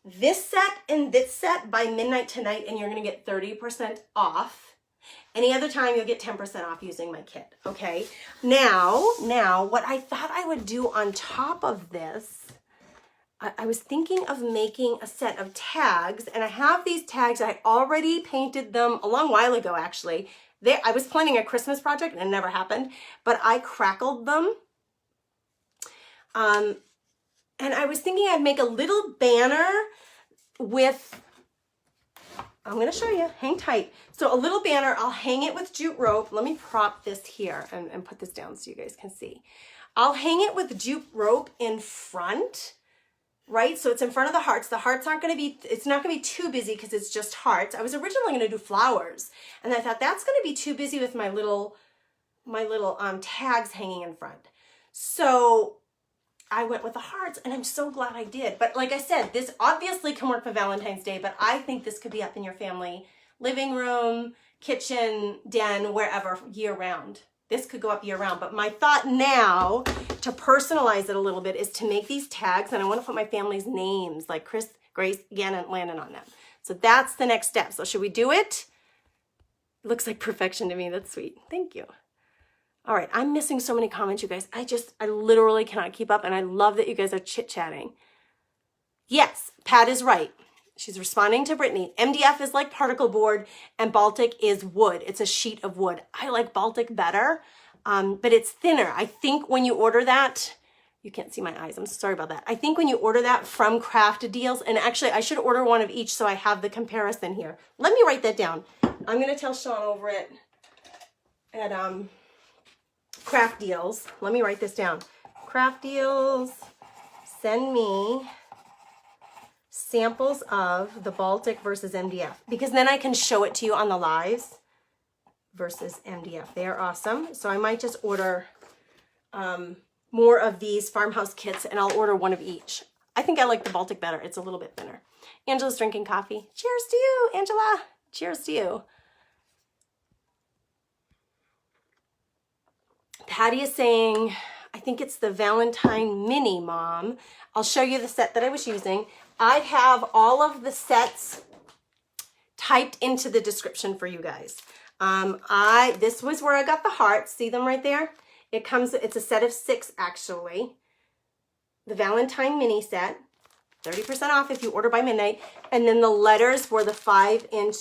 A: this set and this set by midnight tonight and you're going to get 30% off. Any other time you'll get 10% off using my kit, okay? Now, what I thought I would do on top of this, I was thinking of making a set of tags, and I have these tags. I already painted them a long while ago, actually. I was planning a Christmas project, and it never happened, but I crackled them. And I was thinking I'd make a little banner with... I'm going to show you. Hang tight. So a little banner, I'll hang it with jute rope. Let me prop this here and put this down so you guys can see. I'll hang it with jute rope in front, right? So it's in front of the hearts. The hearts aren't going to be, it's not going to be too busy because it's just hearts. I was originally going to do flowers and I thought that's going to be too busy with my little tags hanging in front. So I went with the hearts and I'm so glad I did. But like I said, this obviously can work for Valentine's Day, but I think this could be up in your family living room, kitchen, den, wherever, year round. This could go up year round. But my thought now to personalize it a little bit is to make these tags, and I want to put my family's names like Chris, Grace, Gannon, and Landon on them. So that's the next step. So should we do it? It looks like perfection to me. That's sweet. Thank you. All right, I'm missing so many comments, you guys. I literally cannot keep up, and I love that you guys are chit-chatting. Yes, Pat is right. She's responding to Brittany. MDF is like particle board, and Baltic is wood. It's a sheet of wood. I like Baltic better, but it's thinner. I think when you order that, you can't see my eyes. I'm sorry about that. I think when you order that from Craft Deals, and actually I should order one of each so I have the comparison here. Let me write that down. I'm going to tell Sean over at Craft Deals. Let me write this down. Craft Deals, send me samples of the Baltic versus MDF, because then I can show it to you on the lives versus MDF. They are awesome. So I might just order more of these Farmhouse kits, and I'll order one of each. I think I like the Baltic better. It's a little bit thinner. Angela's drinking coffee. Cheers to you, Angela. Cheers to you. Patty is saying, I think it's the Valentine Mini, Mom. I'll show you the set that I was using. I have all of the sets typed into the description for you guys. This was where I got the hearts. See them right there? It's a set of 6 actually. The Valentine Mini set, 30% off if you order by midnight. And then the letters were the 5-inch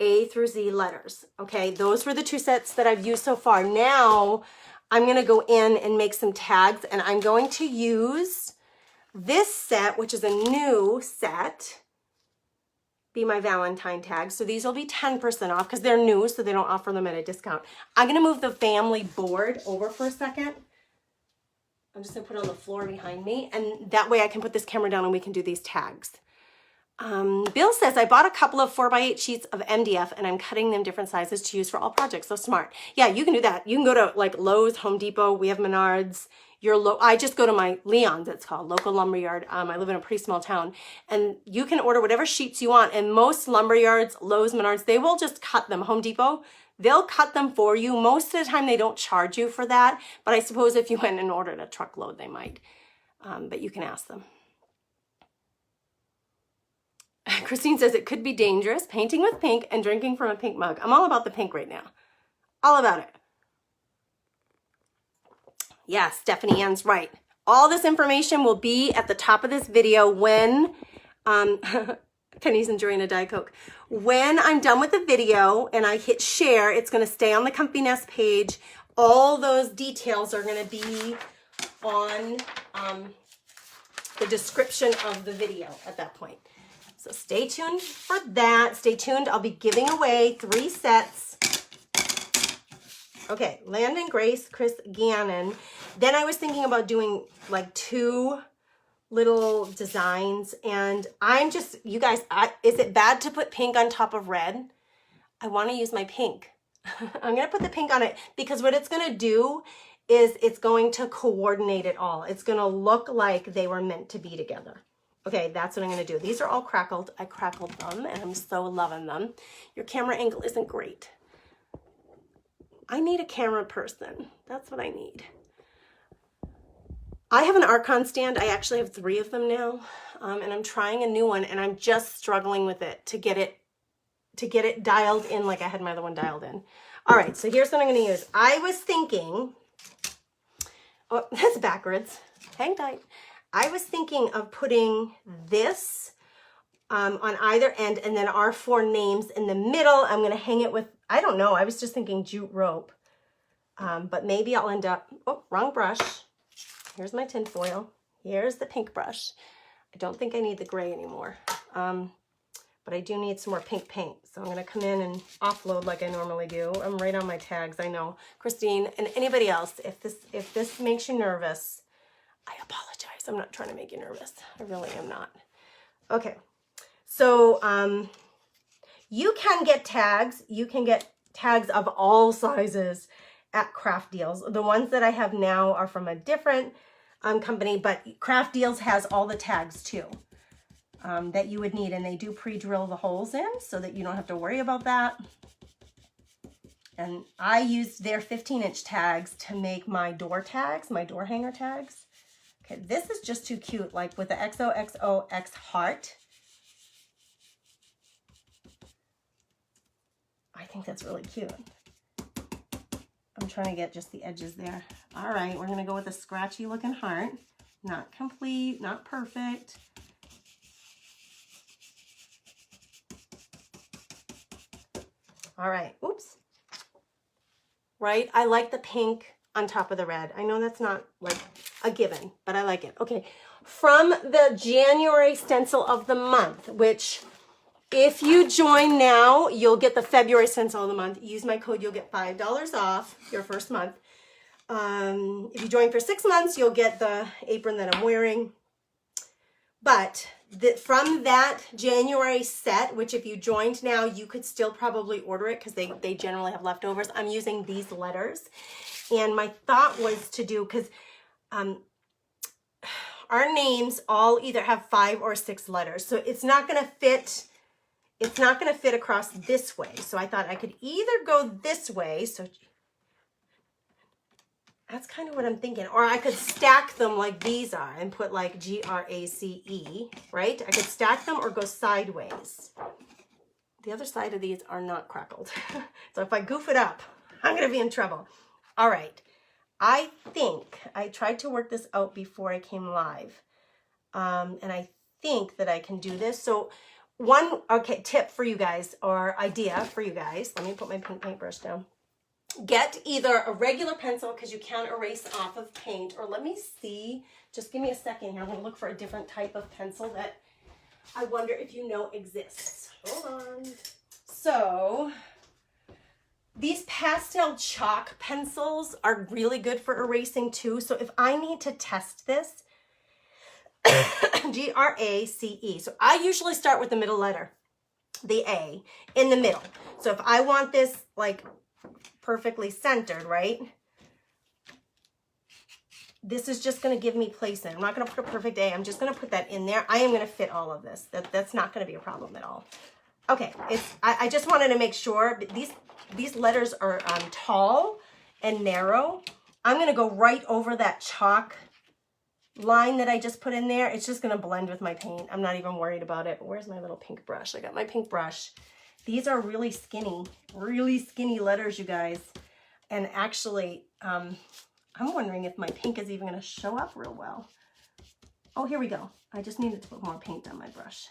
A: A through Z letters. Okay, those were the 2 sets that I've used so far. Now I'm gonna go in and make some tags, and I'm going to use this set, which is a new set, be my Valentine tags. So these will be 10% off because they're new, so they don't offer them at a discount. I'm gonna move the family board over for a second. I'm just gonna put it on the floor behind me, and that way I can put this camera down and we can do these tags. Bill says, I bought a couple of 4x8 sheets of MDF and I'm cutting them different sizes to use for all projects. So smart. Yeah, you can do that. You can go to like Lowe's, Home Depot. We have Menards. I just go to my Leon's, it's called, local lumberyard. I live in a pretty small town, and you can order whatever sheets you want. And most lumberyards, Lowe's, Menards, they will just cut them. Home Depot, they'll cut them for you. Most of the time they don't charge you for that, but I suppose if you went and ordered a truckload, they might. But you can ask them. Christine says it could be dangerous, painting with pink and drinking from a pink mug. I'm all about the pink right now. All about it. Yeah, Stephanie Ann's right. All this information will be at the top of this video when, Penny's enjoying a Diet Coke. When I'm done with the video and I hit share, it's gonna stay on the Comfy Nest page. All those details are gonna be on the description of the video at that point. So stay tuned for that. Stay tuned. I'll be giving away 3 sets. Okay, Landon, Grace, Chris, Gannon. Then I was thinking about doing like 2 little designs, and I'm just, you guys, is it bad to put pink on top of red? I want to use my pink. I'm going to put the pink on it because what it's going to do is it's going to coordinate it all. It's going to look like they were meant to be together. Okay, that's what I'm going to do. These are all crackled. I crackled them, and I'm so loving them. Your camera angle isn't great. I need a camera person. That's what I need. I have an Archon stand. I actually have 3 of them now, and I'm trying a new one, and I'm just struggling with it to get it dialed in like I had my other one dialed in. All right, so here's what I'm going to use. I was thinking, oh, that's backwards. Hang tight. I was thinking of putting this on either end, and then our 4 names in the middle. I'm going to hang it with, I don't know, I was just thinking jute rope. But maybe I'll end up, oh, wrong brush. Here's my tin foil. Here's the pink brush. I don't think I need the gray anymore. But I do need some more pink paint. So I'm going to come in and offload like I normally do. I'm right on my tags, I know. Christine, and anybody else, if this makes you nervous, I apologize. I'm not trying to make you nervous. I really am not. Okay. So you can get tags. You can get tags of all sizes at Craft Deals. The ones that I have now are from a different company, but Craft Deals has all the tags too that you would need, and they do pre-drill the holes in so that you don't have to worry about that. And I used their 15-inch tags to make my door tags, my door hanger tags. Okay, this is just too cute, like with the XOXOX heart. I think that's really cute. I'm trying to get just the edges there. All right, we're gonna go with a scratchy looking heart. Not complete, not perfect. All right, oops. Right, I like the pink on top of the red. I know that's not like a given, but I like it. Okay, from the January stencil of the month, which if you join now, you'll get the February stencil of the month. Use my code, you'll get $5 off your first month. If you join for 6 months, you'll get the apron that I'm wearing. But from that January set, which if you joined now, you could still probably order it because they generally have leftovers. I'm using these letters. And my thought was to do, because our names all either have 5 or 6 letters. So it's not going to fit. It's not going to fit across this way. So I thought I could either go this way. So that's kind of what I'm thinking. Or I could stack them like these are and put like Grace, right? I could stack them or go sideways. The other side of these are not crackled. So if I goof it up, I'm going to be in trouble. All right. I think I tried to work this out before I came live. And I think that I can do this. So one, tip for you guys, or idea for you guys. Let me put my pink paintbrush down. Get either a regular pencil, because you can erase off of paint, or let me see, just give me a second here. I'm going to look for a different type of pencil that I wonder if you know exists. Hold on. So these pastel chalk pencils are really good for erasing too. So if I need to test this, Grace. So I usually start with the middle letter, the A, in the middle. So if I want this like perfectly centered, right? This is just going to give me placement. I'm not going to put a perfect A. I'm just going to put that in there. I am going to fit all of this. That's not going to be a problem at all. Okay, I just wanted to make sure. These letters are tall and narrow. I'm going to go right over that chalk line that I just put in there. It's just going to blend with my paint. I'm not even worried about it. Where's my little pink brush? I got my pink brush. These are really skinny letters, you guys. And actually, I'm wondering if my pink is even going to show up real well. Oh, here we go. I just needed to put more paint on my brush.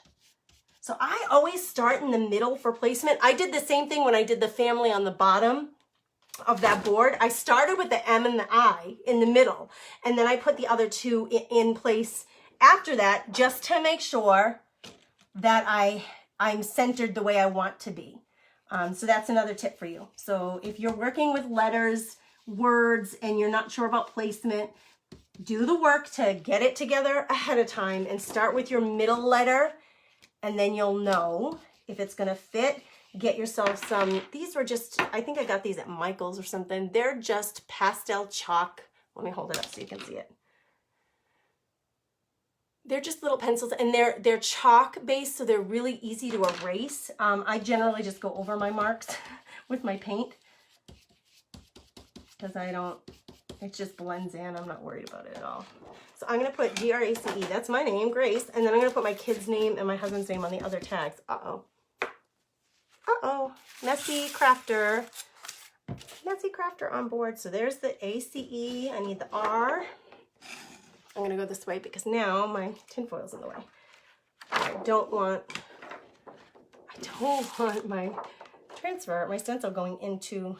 A: So I always start in the middle for placement. I did the same thing when I did the family on the bottom of that board. I started with the M and the I in the middle, and then I put the other two in place after that, just to make sure that I'm centered the way I want to be. So that's another tip for you. So if you're working with letters, words, and you're not sure about placement, do the work to get it together ahead of time and start with your middle letter, and then you'll know if it's going to fit. Get yourself some, these were just, I think I got these at Michael's or something. They're just pastel chalk. Let me hold it up so you can see it. They're just little pencils, and they're chalk based, so they're really easy to erase. I generally just go over my marks with my paint because it just blends in. I'm not worried about it at all. So I'm going to put Grace, that's my name, Grace, and then I'm going to put my kid's name and my husband's name on the other tags. Uh-oh. Uh-oh, messy crafter on board. So there's the ACE. I need the R. I'm going to go this way because now my tinfoil's in the way. I don't want my stencil going into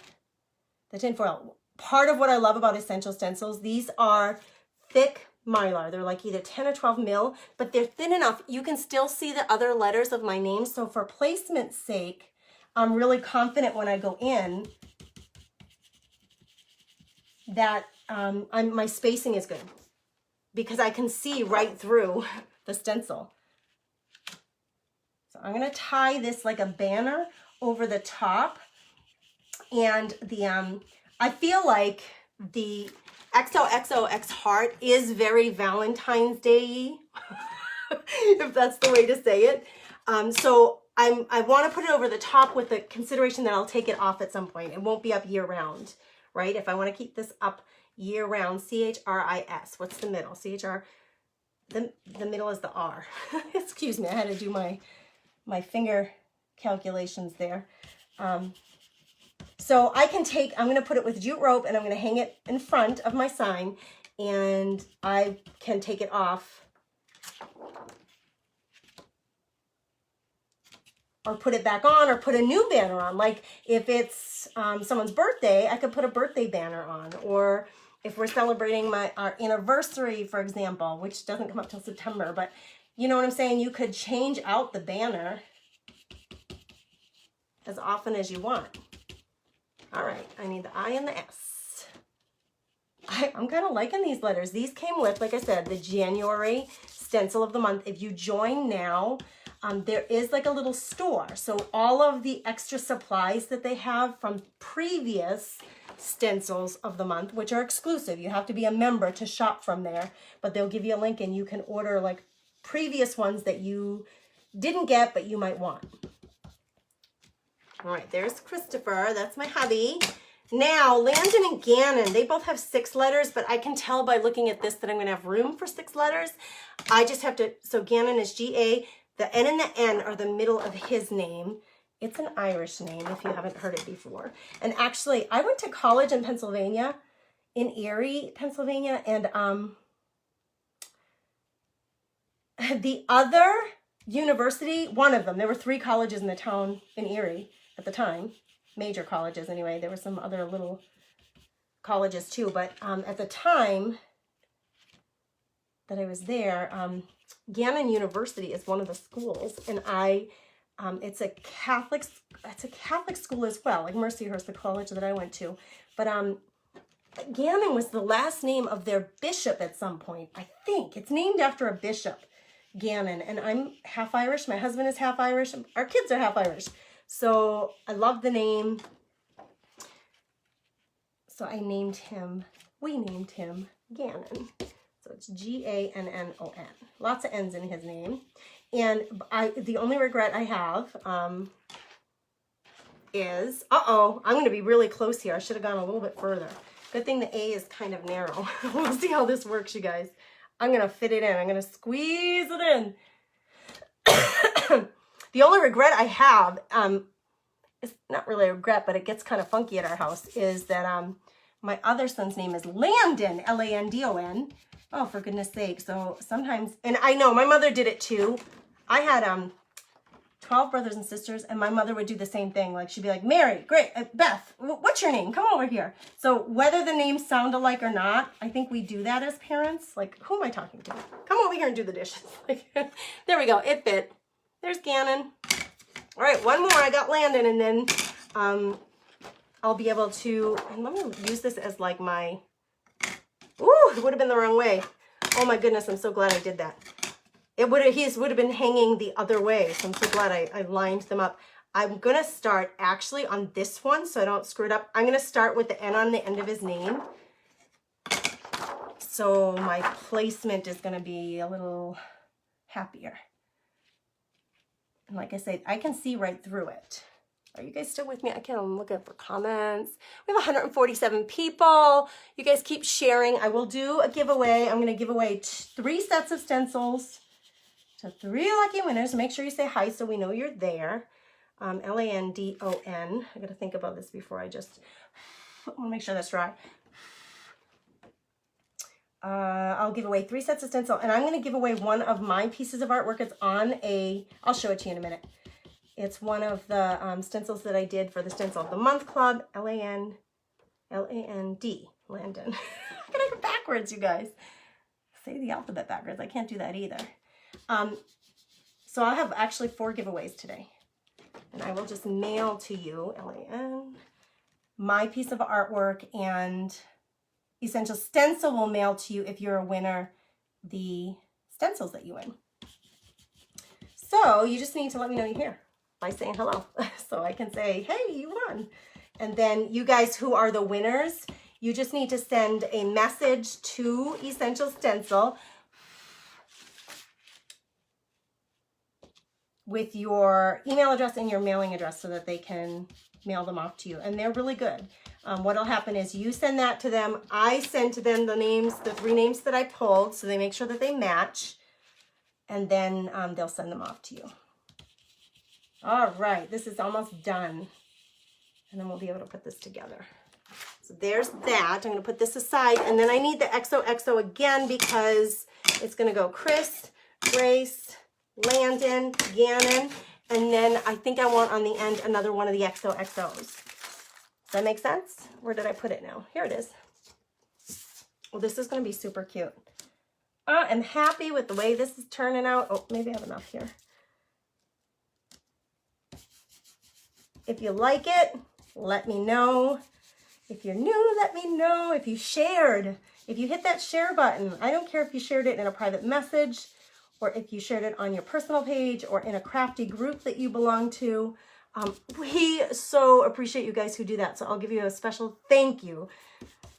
A: the tinfoil. Part of what I love about Essential Stencils, these are thick Mylar. They're like either 10 or 12 mil, but they're thin enough. You can still see the other letters of my name. So for placement's sake, I'm really confident when I go in that my spacing is good because I can see right through the stencil. So I'm going to tie this like a banner over the top, and I feel like the XOXOX heart is very Valentine's Day, if that's the way to say it. So I want to put it over the top with the consideration that I'll take it off at some point. It won't be up year round, right? If I want to keep this up year round, CHRIS. What's the middle? CHR. The middle is the R. Excuse me, I had to do my finger calculations there. So I can I'm going to put it with jute rope, and I'm going to hang it in front of my sign, and I can take it off or put it back on, or put a new banner on. Like if it's someone's birthday, I could put a birthday banner on. Or if we're celebrating our anniversary, for example, which doesn't come up till September, but you know what I'm saying? You could change out the banner as often as you want. All right, I need the I and the S. I'm kind of liking these letters. These came with, like I said, the January stencil of the month. If you join now, there is like a little store. So all of the extra supplies that they have from previous stencils of the month, which are exclusive. You have to be a member to shop from there, but they'll give you a link and you can order like previous ones that you didn't get, but you might want. All right, there's Christopher. That's my hubby. Now, Landon and Gannon, they both have 6 letters, but I can tell by looking at this that I'm going to have room for 6 letters. I just have to, so Gannon is G-A. The N and the N are the middle of his name. It's an Irish name if you haven't heard it before. And actually, I went to college in Pennsylvania, in Erie, Pennsylvania, and the other university, one of them, there were 3 colleges in the town in Erie at the time. Major colleges anyway. There were some other little colleges too, but at the time that I was there, Gannon University is one of the schools, and it's a Catholic school as well, like Mercyhurst, the college that I went to. But Gannon was the last name of their bishop at some point. I think it's named after a bishop, Gannon, and I'm half Irish. My husband is half Irish. Our kids are half Irish. So I love the name. So we named him Gannon. So it's G-A-N-N-O-N. Lots of N's in his name. And the only regret I have is, I'm going to be really close here. I should have gone a little bit further. Good thing the A is kind of narrow. We'll see how this works, you guys. I'm going to fit it in. I'm going to squeeze it in. The only regret I have, it's not really a regret, but it gets kind of funky at our house, is that my other son's name is Landon, L-A-N-D-O-N. Oh, for goodness sake. So sometimes, and I know my mother did it too. I had 12 brothers and sisters, and my mother would do the same thing. Like, she'd be like, Mary, great, Beth, what's your name? Come over here. So whether the names sound alike or not, I think we do that as parents. Like, who am I talking to? Come over here and do the dishes. Like, there we go. It fit. There's Gannon. All right, one more. I got Landon, and then I'll be able to, and let me use this as like my, ooh, it would have been the wrong way. Oh my goodness, I'm so glad I did that. His would have been hanging the other way, so I'm so glad I lined them up. I'm going to start actually on this one so I don't screw it up. I'm going to start with the N on the end of his name. So my placement is going to be a little happier. And like I said, I can see right through it. Are you guys still with me? I'm looking for comments. We have 147 people. You guys keep sharing. I will do a giveaway. I'm going to give away 3 sets of stencils to 3 lucky winners. Make sure you say hi so we know you're there. L-A-N-D-O-N. I got to think about this before I just want to make sure that's right. I'll give away 3 sets of stencil, and I'm going to give away one of my pieces of artwork. It's on I'll show it to you in a minute. It's one of the stencils that I did for the Stencil of the Month Club, L-A-N-D, Landon. I gotta go backwards, you guys. Say the alphabet backwards. I can't do that either. So I'll have actually 4 giveaways today. And I will just mail to you, L-A-N, my piece of artwork, and Essential Stencil will mail to you if you're a winner the stencils that you win. So you just need to let me know you're here by saying hello. So I can say, hey, you won. And then you guys who are the winners, you just need to send a message to Essential Stencil with your email address and your mailing address so that they can mail them off to you. And they're really good. What'll happen is you send that to them. I send to them the names, the 3 names that I pulled, so they make sure that they match. And then they'll send them off to you. All right, this is almost done. And then we'll be able to put this together. So there's that. I'm going to put this aside. And then I need the XOXO again because it's going to go Chris, Grace, Landon, Gannon. And then I think I want on the end another one of the XOXOs. Does that make sense? Where did I put it now? Here it is. Well, this is going to be super cute. I'm happy with the way this is turning out. Oh, maybe I have enough here. If you like it, let me know. If you're new, let me know. If you shared, if you hit that share button, I don't care if you shared it in a private message or if you shared it on your personal page or in a crafty group that you belong to. We so appreciate you guys who do that. So I'll give you a special thank you.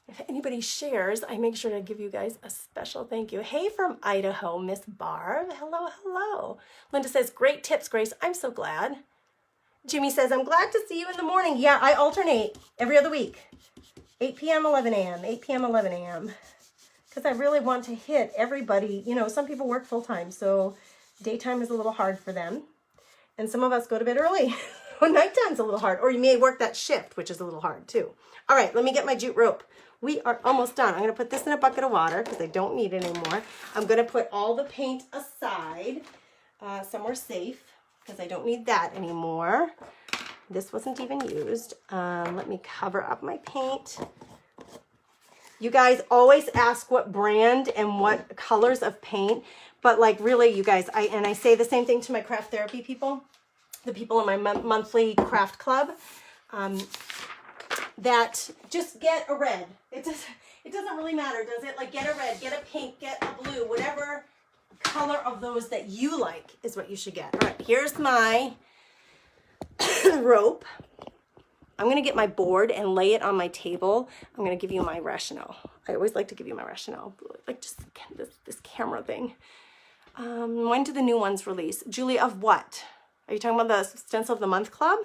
A: If anybody shares, I make sure to give you guys a special thank you. Hey, from Idaho, Miss Barb. Hello, hello. Linda says, great tips, Grace. I'm so glad. Jimmy says, I'm glad to see you in the morning. Yeah, I alternate every other week. 8 p.m., 11 a.m., 8 p.m., 11 a.m. Because I really want to hit everybody. You know, some people work full time, so daytime is a little hard for them. And some of us go to bed early. Nighttime's a little hard. Or you may work that shift, which is a little hard too. All right, let me get my jute rope. We are almost done. I'm going to put this in a bucket of water because I don't need it anymore. I'm going to put all the paint aside somewhere safe because I don't need that anymore. This wasn't even used. Let me cover up my paint. You guys always ask what brand and what colors of paint, but like really, you guys, I say the same thing to my craft therapy people, the people in my monthly craft club, that just get a red. It doesn't really matter, does it? Like get a red, get a pink, get a blue, whatever color of those that you like is what you should get. All right, here's my rope. I'm going to get my board and lay it on my table. I'm going to give you my rationale. I always like to give you my rationale, like just this camera thing. When do the new ones release? Julie, of what? Are you talking about the Stencil of the Month Club?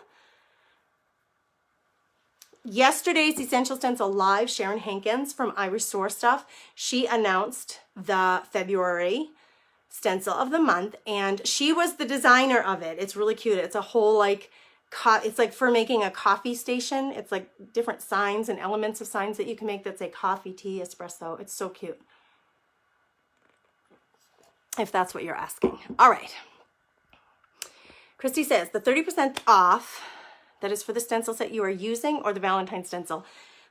A: Yesterday's Essential Stencil Live, Sharon Hankins from I Restore Stuff, she announced the February Stencil of the Month, and she was the designer of it. It's really cute. It's a whole like, it's like for making a coffee station. It's like different signs and elements of signs that you can make that say coffee, tea, espresso. It's so cute. If that's what you're asking. All right. Christy says the 30% off, that is for the stencils that you are using or the Valentine stencil.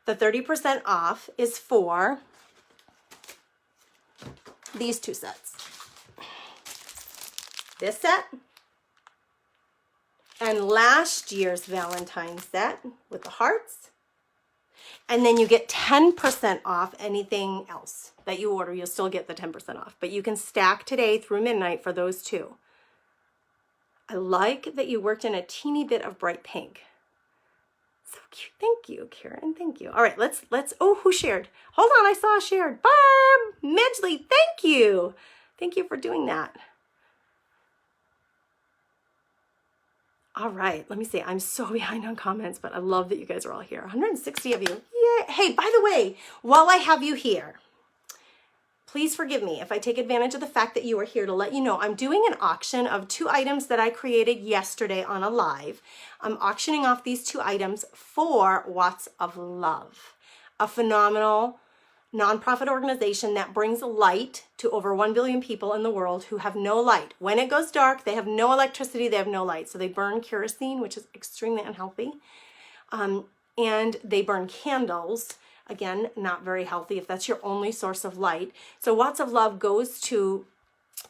A: The 30% off is for these two sets. This set and last year's Valentine set with the hearts. And then you get 10% off anything else that you order. You'll still get the 10% off, but you can stack today through midnight for those two. I like that you worked in a teeny bit of bright pink. So cute. Thank you, Karen. Thank you. All right, let's, oh, who shared? Hold on, I saw a shared. Barb Medley, thank you. Thank you for doing that. All right, let me see. I'm so behind on comments, but I love that you guys are all here. 160 of you. Yay. Hey, by the way, while I have you here, please forgive me if I take advantage of the fact that you are here to let you know I'm doing an auction of 2 items that I created yesterday on a live. I'm auctioning off these 2 items for Watts of Love, a phenomenal nonprofit organization that brings light to over 1 billion people in the world who have no light. When it goes dark, they have no electricity, they have no light. So they burn kerosene, which is extremely unhealthy. And they burn candles. Again, not very healthy if that's your only source of light. So Watts of Love goes to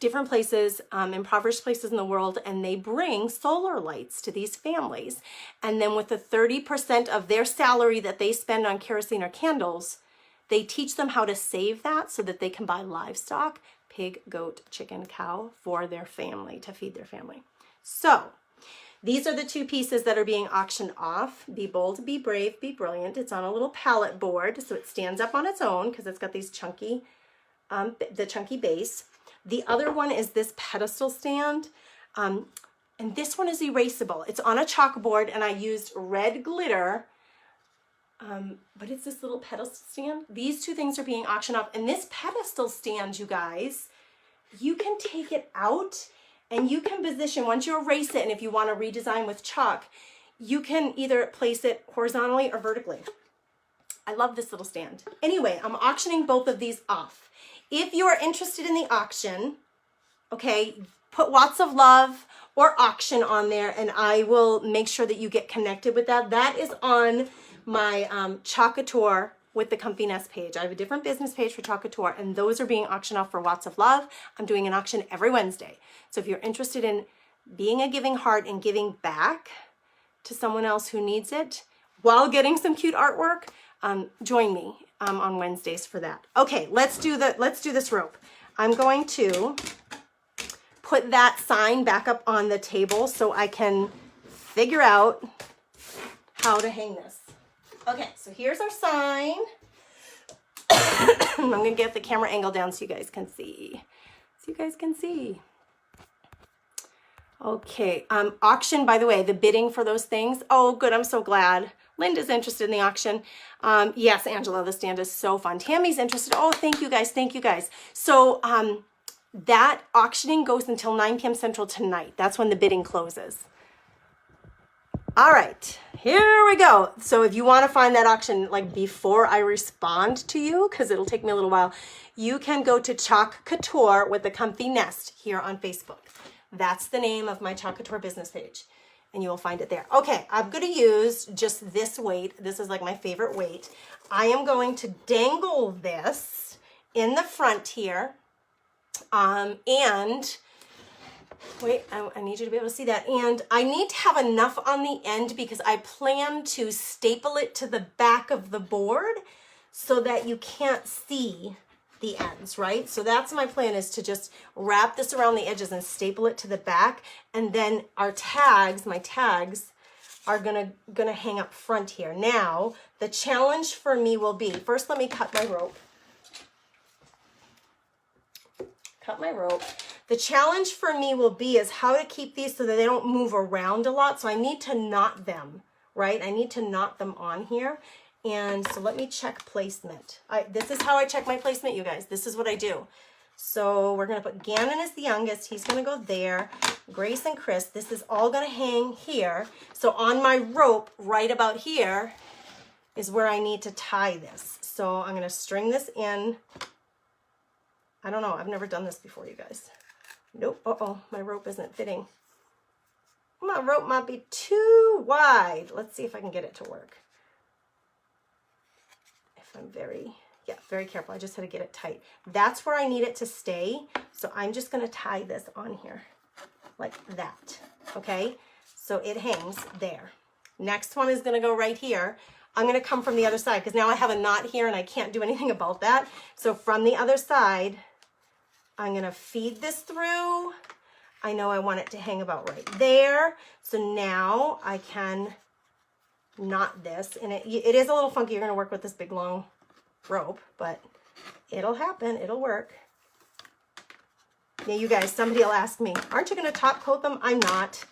A: different places, impoverished places in the world, and they bring solar lights to these families. And then with the 30% of their salary that they spend on kerosene or candles, they teach them how to save that so that they can buy livestock, pig, goat, chicken, cow, for their family, to feed their family. So these are the 2 pieces that are being auctioned off. Be Bold, Be Brave, Be Brilliant. It's on a little pallet board, so it stands up on its own because it's got these chunky, the chunky base. The other one is this pedestal stand, and this one is erasable. It's on a chalkboard, and I used red glitter, but it's this little pedestal stand. These 2 things are being auctioned off, and this pedestal stand, you guys, you can take it out and you can position, once you erase it, and if you want to redesign with chalk, you can either place it horizontally or vertically. I love this little stand. Anyway, I'm auctioning both of these off. If you are interested in the auction, okay, put Watts of Love or auction on there, and I will make sure that you get connected with that. That is on my Chalkator with the Comfy Nest page. I have a different business page for Chalkator, and those are being auctioned off for Watts of Love. I'm doing an auction every Wednesday. So if you're interested in being a giving heart and giving back to someone else who needs it while getting some cute artwork, join me on Wednesdays for that. Okay, let's do this rope. I'm going to put that sign back up on the table so I can figure out how to hang this. Okay, so here's our sign. I'm gonna get the camera angle down so you guys can see. Okay, auction, by the way, the bidding for those things. Oh, good, I'm so glad. Linda's interested in the auction. Yes, Angela, the stand is so fun. Tammy's interested. Oh, thank you guys, thank you guys. So that auctioning goes until 9 p.m. Central tonight. That's when the bidding closes. All right, here we go. So if you want to find that auction like before I respond to you, because it'll take me a little while, you can go to Chalk Couture with the Comfy Nest here on Facebook. That's the name of my Chalk Couture business page, and you will find it there. Okay, I'm going to use just this weight. This is like my favorite weight. I am going to dangle this in the front here, and wait, I need you to be able to see that. And I need to have enough on the end because I plan to staple it to the back of the board so that you can't see the ends, right? So that's my plan, is to just wrap this around the edges and staple it to the back. And then our tags, my tags, are gonna hang up front here. Now, the challenge for me will be, first let me cut my rope. The challenge for me will be is how to keep these so that they don't move around a lot. So I need to knot them, right? I need to knot them on here. And so let me check placement. This is how I check my placement, you guys. This is what I do. So we're going to put Gannon as the youngest. He's going to go there. Grace and Chris, this is all going to hang here. So on my rope right about here is where I need to tie this. So I'm going to string this in. I don't know. I've never done this before, you guys. Nope. Uh-oh, my rope isn't fitting. My rope might be too wide. Let's see if I can get it to work. If I'm very careful. I just had to get it tight. That's where I need it to stay. So I'm just going to tie this on here like that. Okay. So it hangs there. Next one is going to go right here. I'm going to come from the other side because now I have a knot here and I can't do anything about that. So from the other side, I'm going to feed this through. I know I want it to hang about right there. So now I can knot this. And it is a little funky. You're going to work with this big long rope, but it'll happen. It'll work. Now, you guys, somebody will ask me, aren't you going to top coat them? I'm not.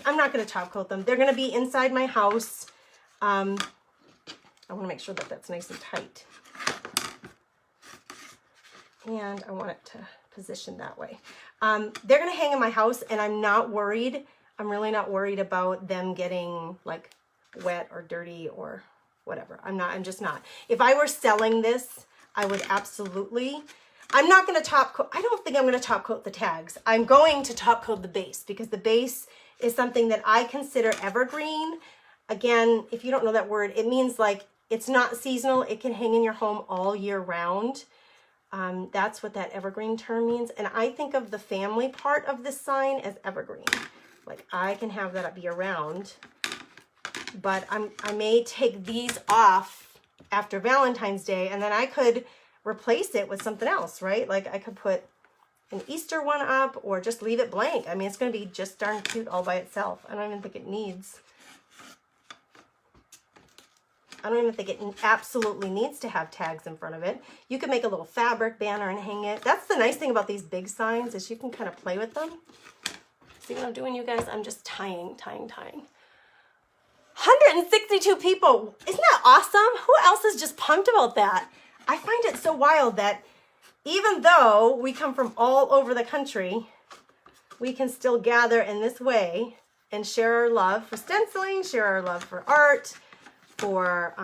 A: I'm not going to top coat them. They're going to be inside my house. I want to make sure that that's nice and tight. And I want it to position that way. They're going to hang in my house, and I'm not worried. I'm really not worried about them getting like wet or dirty or whatever. I'm just not. If I were selling this, I would absolutely. I'm not going to top coat. I don't think I'm going to top coat the tags. I'm going to top coat the base because the base is something that I consider evergreen. Again, if you don't know that word, it means like it's not seasonal. It can hang in your home all year round. That's what that evergreen term means. And I think of the family part of this sign as evergreen. Like I can have that be around, but I may take these off after Valentine's Day, and then I could replace it with something else, right? Like I could put an Easter one up or just leave it blank. I mean, it's going to be just darn cute all by itself. I don't even think it absolutely needs to have tags in front of it. You could make a little fabric banner and hang it. That's the nice thing about these big signs is you can kind of play with them. See what I'm doing, you guys? I'm just tying. 162 people. Isn't that awesome? Who else is just pumped about that? I find it so wild that even though we come from all over the country, we can still gather in this way and share our love for stenciling, share our love for art, for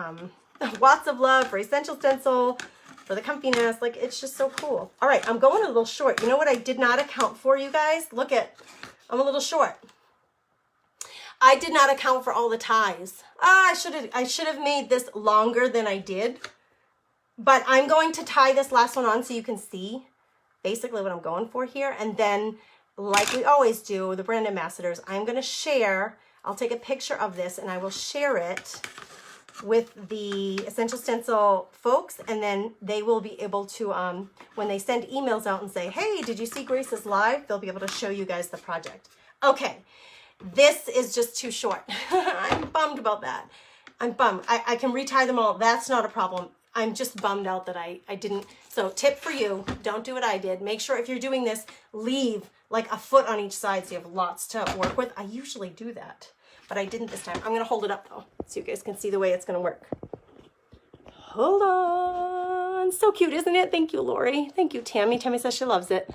A: lots of love for Essential Stencil, for the Comfy Nest. Like, it's just so cool. All right, I'm going a little short. You know what I did not account for, you guys? Look at, I'm a little short. I did not account for all the ties. I should have made this longer than I did. But I'm going to tie this last one on so you can see basically what I'm going for here. And then, like we always do, the brand ambassadors, I'm going to share. I'll take a picture of this and I will share it with the Essential Stencil folks, and then they will be able to, when they send emails out and say, hey, did you see Grace's live? They'll be able to show you guys the project. Okay, this is just too short. I'm bummed about that. I'm bummed. I can retie them all. That's not a problem. I'm just bummed out that I didn't. So tip for you, don't do what I did. Make sure if you're doing this, leave like a foot on each side so you have lots to work with. I usually do that, but I didn't this time. I'm going to hold it up though, so you guys can see the way it's going to work. Hold on. So cute, isn't it? Thank you, Lori. Thank you, Tammy. Tammy says she loves it.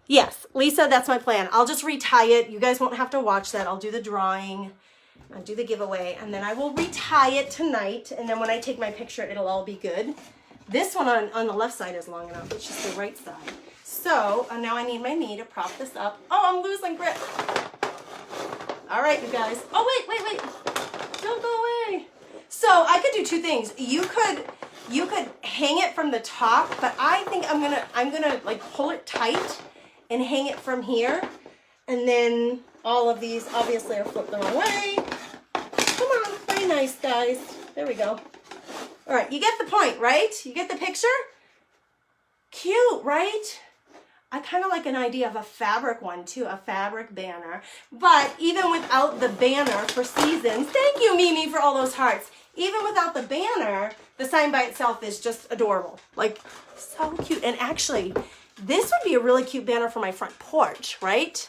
A: Yes, Lisa, that's my plan. I'll just retie it. You guys won't have to watch that. I'll do the drawing. I'll do the giveaway, and then I will retie it tonight, and then when I take my picture, it'll all be good. This one on the left side is long enough. It's just the right side. So now I need my knee to prop this up. Oh, I'm losing grip. All right, you guys. Oh, wait. Don't go away. So I could do two things. You could hang it from the top, but I think I'm gonna like pull it tight and hang it from here, and then all of these obviously are flipped the wrong way. Come on, play nice, guys. There we go. All right, you get the point, right? You get the picture? Cute, right? I kind of like an idea of a fabric one too, a fabric banner. But even without the banner for seasons, thank you, Mimi, for all those hearts. Even without the banner, the sign by itself is just adorable. Like, so cute. And actually, this would be a really cute banner for my front porch, right?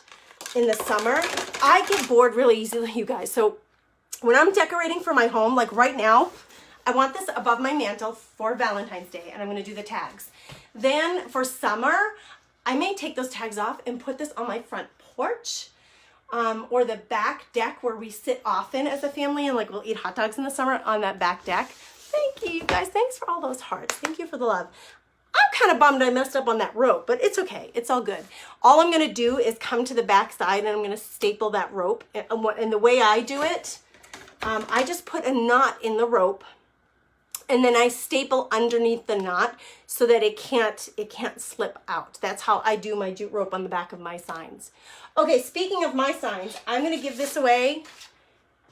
A: In the summer. I get bored really easily, you guys. So when I'm decorating for my home, like right now, I want this above my mantle for Valentine's Day, and I'm going to do the tags. Then for summer, I may take those tags off and put this on my front porch, or the back deck where we sit often as a family, and like we'll eat hot dogs in the summer on that back deck. Thank you, you guys. Thanks for all those hearts. Thank you for the love. I'm kind of bummed I messed up on that rope, but it's okay. It's all good. All I'm going to do is come to the back side, and I'm going to staple that rope. And the way I do it, I just put a knot in the rope, and then I staple underneath the knot so that it can't slip out. That's how I do my jute rope on the back of my signs. Okay, speaking of my signs, I'm going to give this away.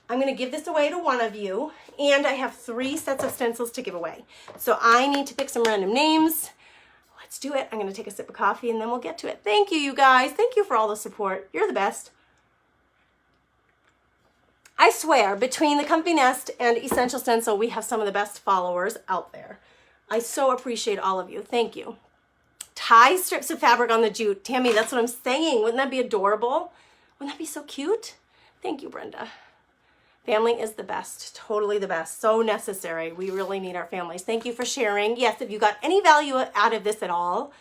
A: I'm going to give this away to one of you, and I have 3 sets of stencils to give away. So I need to pick some random names. Let's do it. I'm going to take a sip of coffee, and then we'll get to it. Thank you, you guys. Thank you for all the support. You're the best. I swear, between the Comfy Nest and Essential Stencil, we have some of the best followers out there. I so appreciate all of you. Thank you. Tie strips of fabric on the jute. Tammy, that's what I'm saying. Wouldn't that be adorable? Wouldn't that be so cute? Thank you, Brenda. Family is the best. Totally the best. So necessary. We really need our families. Thank you for sharing. Yes, if you got any value out of this at all,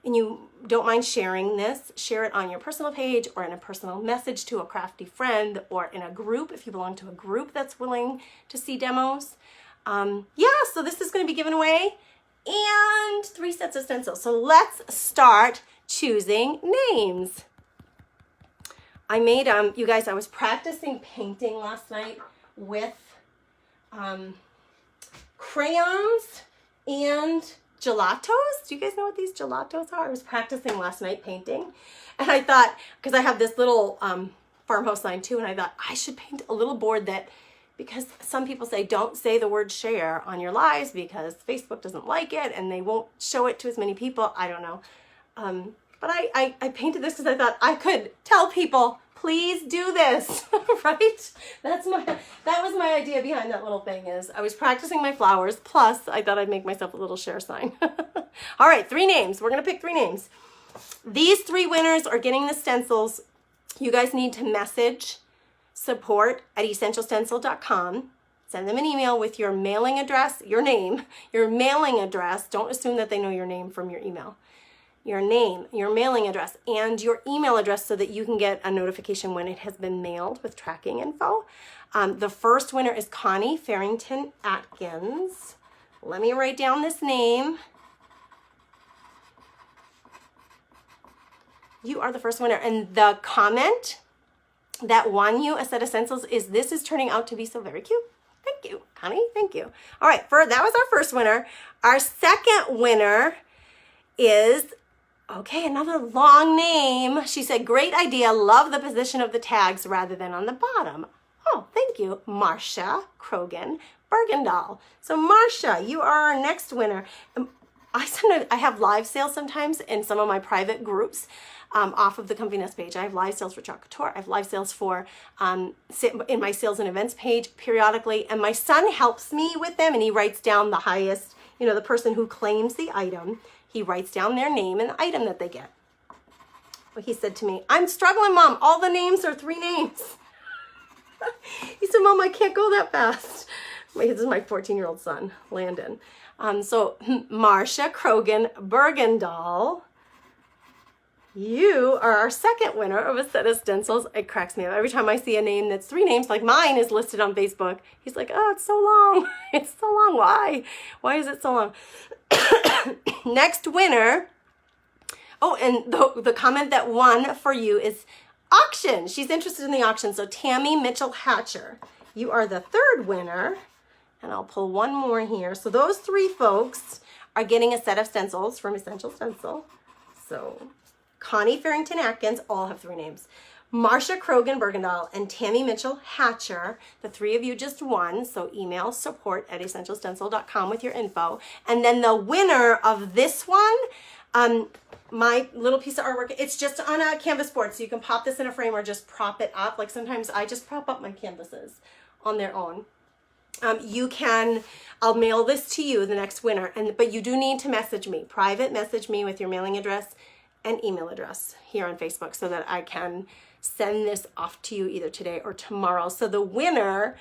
A: and you don't mind sharing this, share it on your personal page or in a personal message to a crafty friend or in a group if you belong to a group that's willing to see demos. Yeah, so this is going to be given away, and 3 sets of stencils. So let's start choosing names. I made, you guys, I was practicing painting last night with crayons and gelatos. Do you guys know what these gelatos are? I was practicing last night painting, and I thought, because I have this little farmhouse sign too, and I thought I should paint a little board that, because some people say don't say the word share on your lives because Facebook doesn't like it and they won't show it to as many people. I don't know. But I painted this because I thought I could tell people, please do this, right? That was my idea behind that little thing. Is I was practicing my flowers, plus I thought I'd make myself a little share sign. All right, 3 names. We're gonna pick 3 names. These 3 winners are getting the stencils. You guys need to message support@essentialstencil.com. Send them an email with your mailing address, your name, your mailing address. Don't assume that they know your name from your email. Your name, your mailing address, and your email address so that you can get a notification when it has been mailed with tracking info. The first winner is Connie Farrington Atkins. Let me write down this name. You are the first winner. And the comment that won you a set of stencils is, "This is turning out to be so very cute." Thank you, Connie. Thank you. All right, that was our first winner. Our second winner is, okay, another long name. She said, "Great idea. Love the position of the tags rather than on the bottom." Oh, thank you, Marcia Krogan Bergendahl. So Marcia, you are our next winner. I have live sales sometimes in some of my private groups off of the Comfy Nest page. I have live sales for Chalk Couture. I have live sales for in my sales and events page periodically, and my son helps me with them, and he writes down the highest, you know, the person who claims the item. He writes down their name and the item that they get. Well, he said to me, "I'm struggling, Mom. All the names are 3 names." He said, "Mom, I can't go that fast." This is my 14-year-old son, Landon. So Marcia Krogan Bergendahl, you are our second winner of a set of stencils. It cracks me up. Every time I see a name that's 3 names, like mine is listed on Facebook, he's like, "Oh, it's so long." It's so long. Why? Why is it so long? Next winner. Oh, and the comment that won for you is auction. She's interested in the auction. So Tammy Mitchell Hatcher, you are the 3rd winner. And I'll pull one more here. So those 3 folks are getting a set of stencils from Essential Stencil. So Connie Farrington Atkins, all have 3 names. Marcia Krogan Bergendahl and Tammy Mitchell Hatcher, the 3 of you just won. So email support@essentialstencil.com with your info. And then the winner of this one, my little piece of artwork, it's just on a canvas board. So you can pop this in a frame or just prop it up. Like sometimes I just prop up my canvases on their own. I'll mail this to you, the next winner, but you do need to message me, private message me with your mailing address and email address here on Facebook so that I can send this off to you either today or tomorrow. So the winner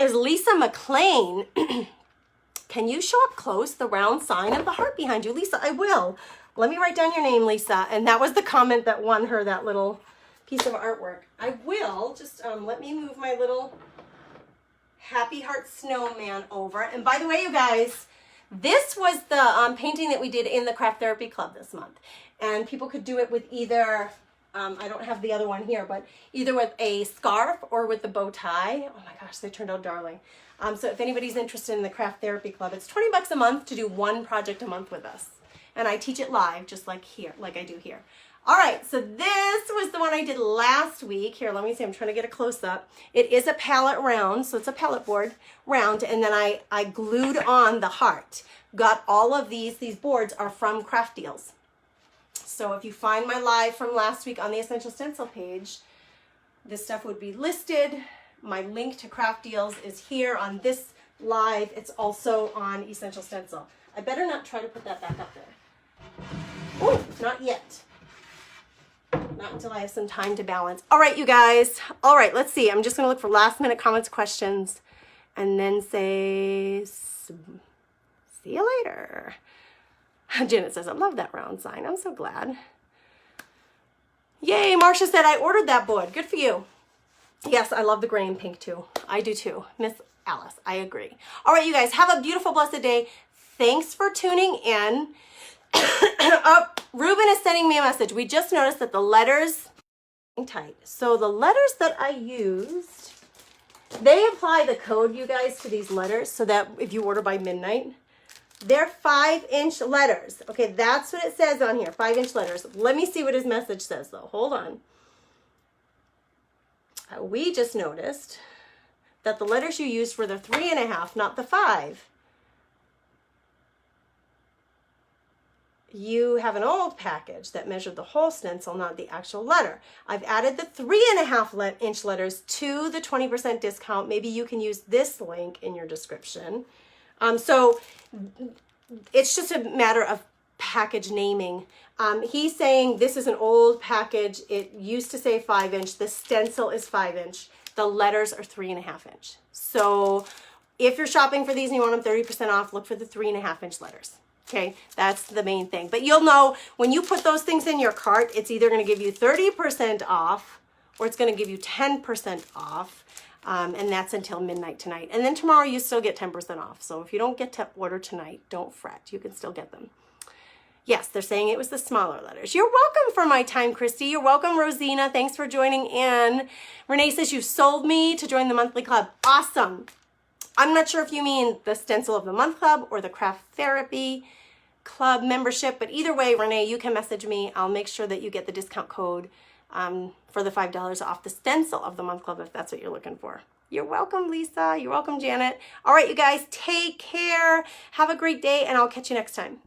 A: is Lisa McLean. Can you show up close the round sign of the heart behind you? Lisa, I will. Let me write down your name, Lisa. And that was the comment that won her that little piece of artwork. I will. Just let me move my little Happy Heart Snowman over. And by the way, you guys, this was the painting that we did in the Craft Therapy Club this month. And people could do it with either, I don't have the other one here, but either with a scarf or with the bow tie. Oh my gosh, they turned out darling. So if anybody's interested in the Craft Therapy Club, it's $20 a month to do 1 project a month with us. And I teach it live, just like here, like I do here. All right, so this was the one I did last week. Here, let me see, I'm trying to get a close-up. It is a palette round, so it's a palette board round, and then I glued on the heart. Got all of these boards are from Craft Deals. So if you find my live from last week on the Essential Stencil page, this stuff would be listed. My link to Craft Deals is here on this live. It's also on Essential Stencil. I better not try to put that back up there. Oh, not yet. Not until I have some time to balance. All right, you guys. All right, let's see. I'm just going to look for last minute comments, questions, and then say, see you later. Janet says, I love that round sign. I'm so glad. Yay, Marcia said, I ordered that board. Good for you. Yes, I love the gray and pink too. I do too. Miss Alice, I agree. All right, you guys, have a beautiful, blessed day. Thanks for tuning in. Oh, Ruben is sending me a message. We just noticed that the letters are tight. So the letters that I used, they apply the code, you guys, to these letters so that if you order by midnight, they're 5-inch letters. Okay, that's what it says on here, 5-inch letters. Let me see what his message says though. Hold on. We just noticed that the letters you used were the 3.5, not the 5. You have an old package that measured the whole stencil, not the actual letter. I've added the 3.5-inch letters to the 20% discount. Maybe you can use this link in your description. So it's just a matter of package naming. He's saying this is an old package. It used to say 5-inch. The stencil is 5-inch. The letters are 3.5-inch. So if you're shopping for these and you want them 30% off, look for the 3.5-inch letters. Okay, that's the main thing. But you'll know when you put those things in your cart, it's either going to give you 30% off or it's going to give you 10% off. And that's until midnight tonight. And then tomorrow you still get 10% off. So if you don't get to order tonight, don't fret. You can still get them. Yes, they're saying it was the smaller letters. You're welcome for my time, Christy. You're welcome, Rosina. Thanks for joining in. Renee says you sold me to join the monthly club. Awesome. I'm not sure if you mean the Stencil of the Month Club or the Craft Therapy Club membership, but either way, Renee, you can message me. I'll make sure that you get the discount code for the $5 off the Stencil of the Month Club if that's what you're looking for. You're welcome, Lisa. You're welcome, Janet. All right, you guys, take care. Have a great day, and I'll catch you next time.